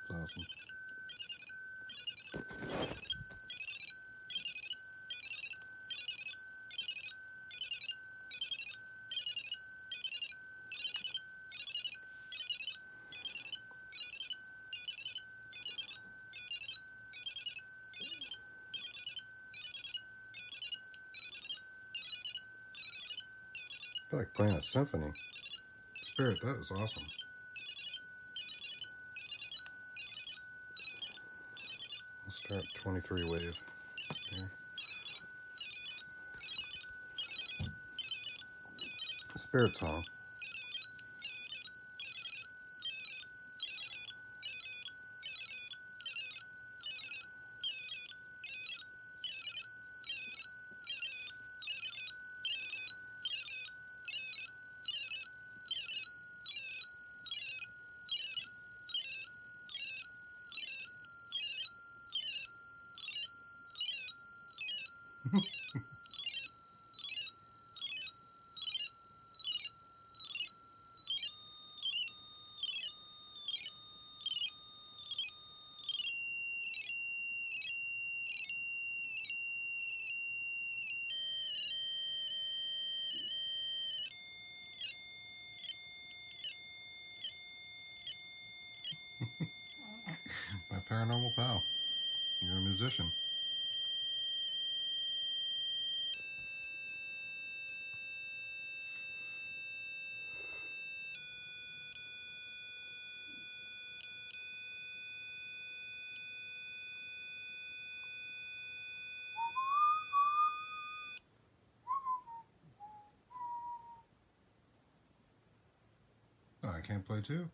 It's awesome. I feel like playing a symphony. Spirit, that is awesome. Let's start 23 wave here. Spirit song. My paranormal pal. You're a musician. Oh, I can't play too?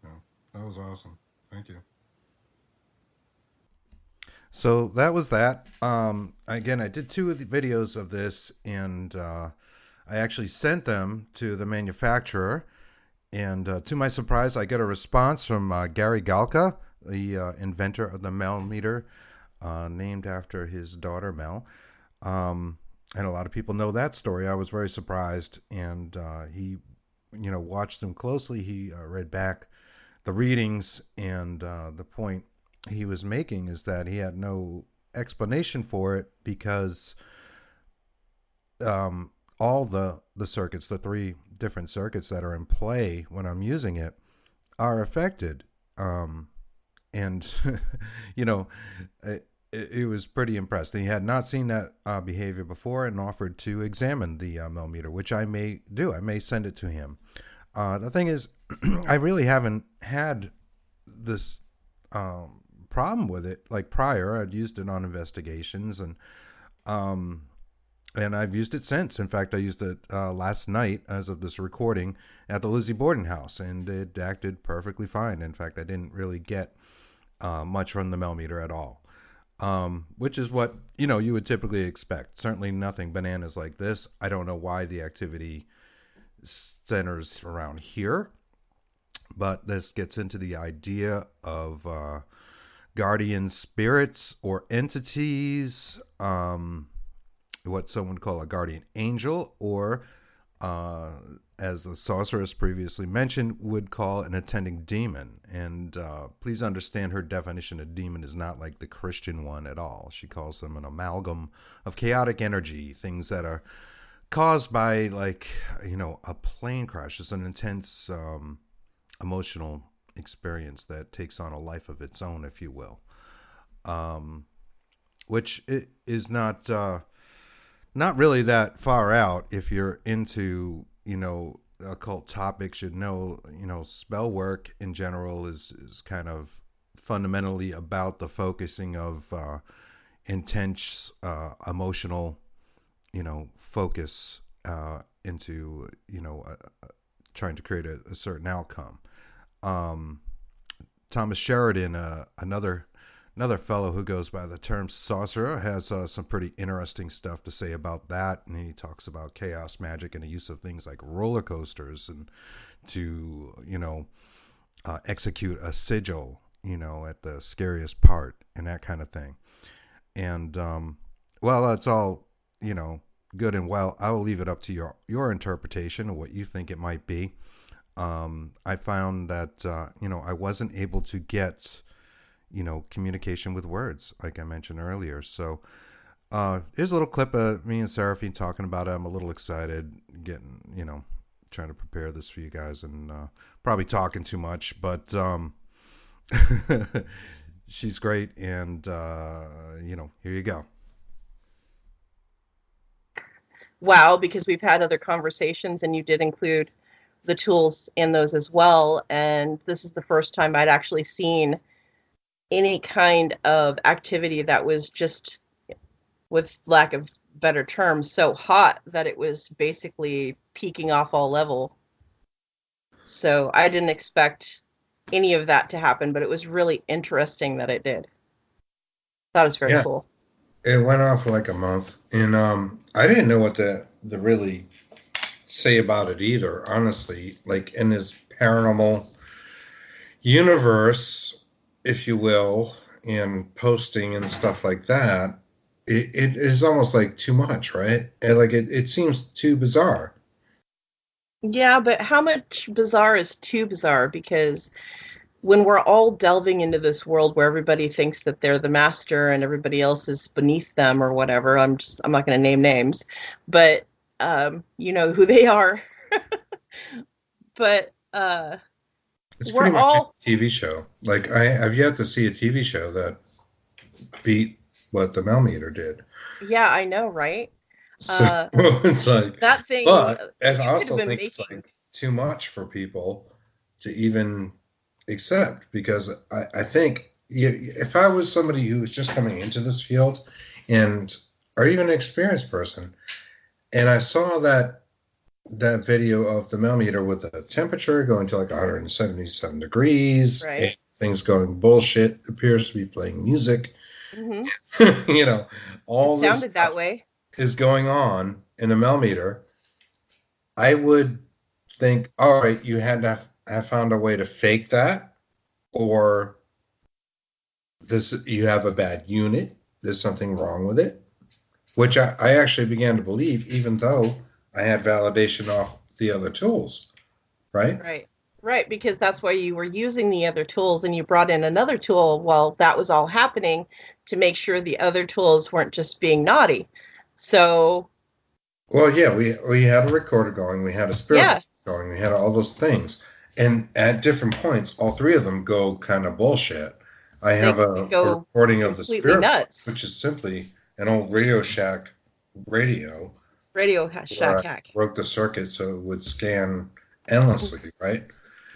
No. That was awesome. Thank you. So that was that. Again, I did 2 of the videos of this, and I actually sent them to the manufacturer. And to my surprise, I get a response from Gary Galka, the inventor of the Mel meter, named after his daughter Mel. And a lot of people know that story. I was very surprised, and he, watched them closely. He read back the readings, and the point he was making is that he had no explanation for it because all the circuits, the 3 different circuits that are in play when I'm using it, are affected. And he was pretty impressed. He had not seen that behavior before and offered to examine the Mel meter, which I may do. I may send it to him. The thing is, I really haven't had this problem with it like prior. I'd used it on investigations, and I've used it since. In fact, I used it last night, as of this recording, at the Lizzie Borden House, and it acted perfectly fine. In fact, I didn't really get much from the Mel meter at all, which is what you would typically expect. Certainly nothing bananas like this. I don't know why the activity centers around here, But this gets into the idea of guardian spirits or entities, what someone would call a guardian angel, or as the sorceress previously mentioned, would call an attending demon. And please understand, her definition of demon is not like the Christian one at all. She calls them an amalgam of chaotic energy, things that are caused by, like, a plane crash. It's an intense emotional experience that takes on a life of its own, if you will, which is not really that far out if you're into occult topics. Spell work in general is kind of fundamentally about the focusing of intense emotional focus into trying to create a certain outcome. Thomas Sheridan, another fellow who goes by the term sorcerer, has some pretty interesting stuff to say about that, and he talks about chaos magic and the use of things like roller coasters and to execute a sigil at the scariest part and that kind of thing. And well, that's all good and well. I will leave it up to your interpretation of what you think it might be. I found that I wasn't able to get communication with words, like I mentioned earlier. So here's a little clip of me and Seraphine talking about it. I'm a little excited, trying to prepare this for you guys, and probably talking too much, but she's great, and here you go. Wow, because we've had other conversations, and you did include the tools in those as well, and this is the first time I'd actually seen any kind of activity that was just, with lack of better terms, so hot that it was basically peaking off all level. So I didn't expect any of that to happen, but it was really interesting that it did. That was very cool. It went on for like a month, and I didn't know what to really say about it either, honestly. Like, in this paranormal universe, if you will, and posting and stuff like that, it is almost like too much, right? And like it seems too bizarre. Yeah, but how much bizarre is too bizarre? Because when we're all delving into this world where everybody thinks that they're the master and everybody else is beneath them or whatever, I'm not going to name names, but you know who they are. But it's pretty much a TV show. Like, I've yet to see a TV show that beat what the Melmeter did. Yeah, I know, right? So it's like that thing. But I also think it's like too much for people to even accept, because I think if I was somebody who was just coming into this field, or even an experienced person, and I saw that video of the Melmeter with the temperature going to like 177 degrees, right, and things going bullshit, appears to be playing music. Mm-hmm. All it this sounded that way is going on in the Melmeter. I would think, all right, you had to have found a way to fake that, or you have a bad unit. There's something wrong with it, which I actually began to believe, even though I had validation off the other tools, right? Right, because that's why you were using the other tools, and you brought in another tool while that was all happening to make sure the other tools weren't just being naughty. Well, yeah, we had a recorder going, we had a spirit going, we had all those things, and at different points, all three of them go kind of bullshit. I have a recording of the spirit, nuts, which is simply an old Radio Shack radio. Radio Shack hack. Broke the circuit so it would scan endlessly, right?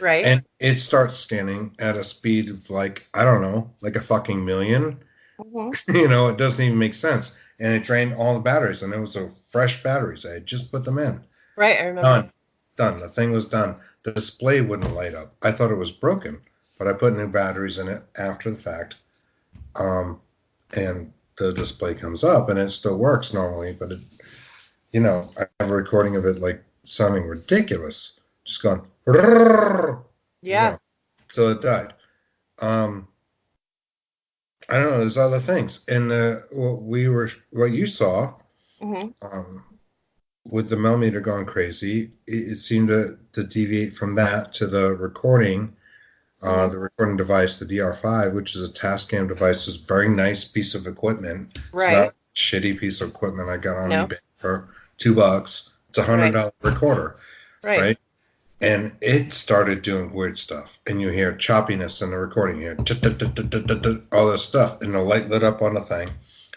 Right. And it starts scanning at a speed of like, I don't know, like a fucking million. Mm-hmm. It doesn't even make sense. And it drained all the batteries, and it was a fresh batteries. I had just put them in. Right, I remember. Done. The thing was done. The display wouldn't light up. I thought it was broken, but I put new batteries in it after the fact. And the display comes up, and it still works normally, but I have a recording of it like sounding ridiculous. Just going, Yeah. You know, till it died. I don't know. There's other things, and what you saw, with the millimeter going crazy, it seemed to deviate from that to the recording, the recording device, the DR5, which is a Tascam device. It's a very nice piece of equipment. Right. It's not a shitty piece of equipment I got on eBay for $2. It's $100 recorder, right? And it started doing weird stuff, and you hear choppiness in the recording. You hear all this stuff, and the light lit up on the thing.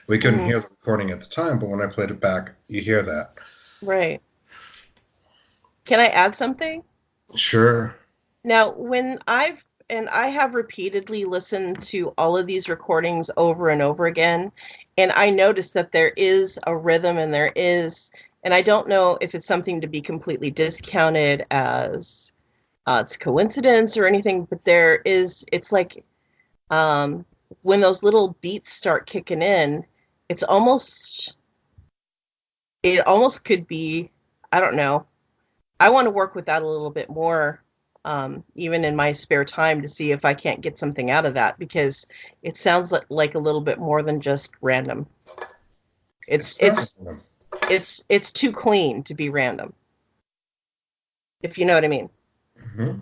We couldn't hear the recording at the time, but when I played it back, you hear that. Right. Can I add something? Sure. Now, I have repeatedly listened to all of these recordings over and over again, and I noticed that there is a rhythm, and I don't know if it's something to be completely discounted as it's coincidence or anything, but it's like when those little beats start kicking in, it almost could be, I don't know. I want to work with that a little bit more, even in my spare time, to see if I can't get something out of that, because it sounds like a little bit more than just random. It's too clean to be random, if you know what I mean. Mm-hmm.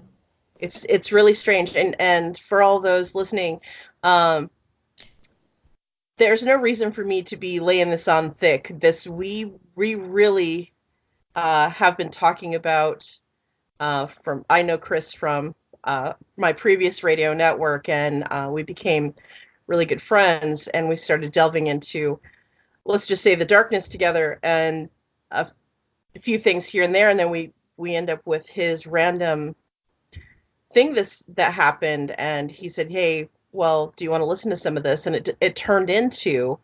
It's really strange, and for all those listening, there's no reason for me to be laying this on thick. We really have been talking about I know Chris from my previous radio network, and we became really good friends, and we started delving into, let's just say, the darkness together, and a few things here and there, and then we end up with his random thing that happened, and he said, hey, well, do you want to listen to some of this? And it turned into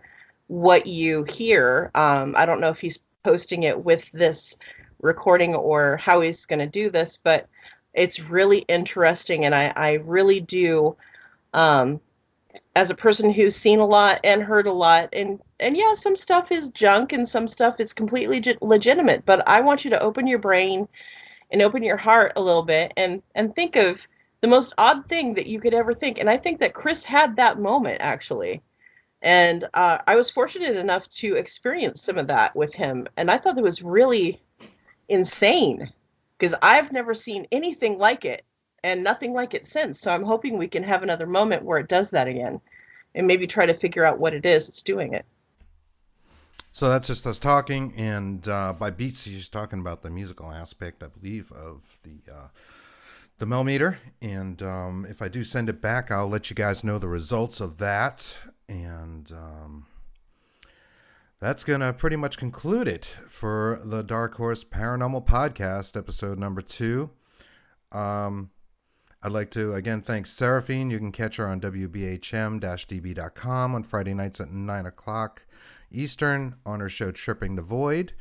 what you hear. I don't know if he's posting it with this recording or how he's going to do this, but it's really interesting, and I really do, as a person who's seen a lot and heard a lot, and yeah, some stuff is junk and some stuff is completely legitimate, but I want you to open your brain and open your heart a little bit and think of the most odd thing that you could ever think. And I think that Chris had that moment, actually. And I was fortunate enough to experience some of that with him. And I thought it was really insane, because I've never seen anything like it and nothing like it since. So I'm hoping we can have another moment where it does that again and maybe try to figure out what it is that's doing it. So that's just us talking, and by beats, he's talking about the musical aspect, I believe, of the millimeter. And if I do send it back, I'll let you guys know the results of that. And that's going to pretty much conclude it for the Dark Horse Paranormal Podcast, episode number 2. I'd like to, again, thank Seraphine. You can catch her on WBHM-DB.com on Friday nights at 9 o'clock Eastern on her show Tripping the Void.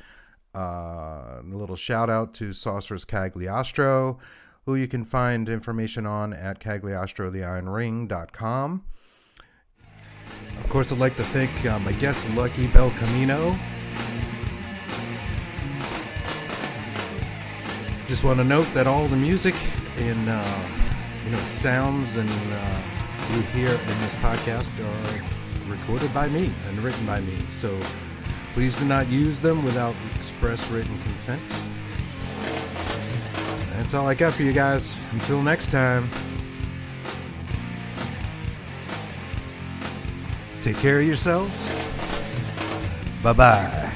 A little shout out to Saucer's Cagliostro, who you can find information on at cagliostrotheironring.com. Of course, I'd like to thank my guest, Lucky Bel Camino. Just want to note that all the music and sounds and you hear in this podcast are recorded by me and written by me. So please do not use them without express written consent. That's all I got for you guys. Until next time. Take care of yourselves. Bye-bye.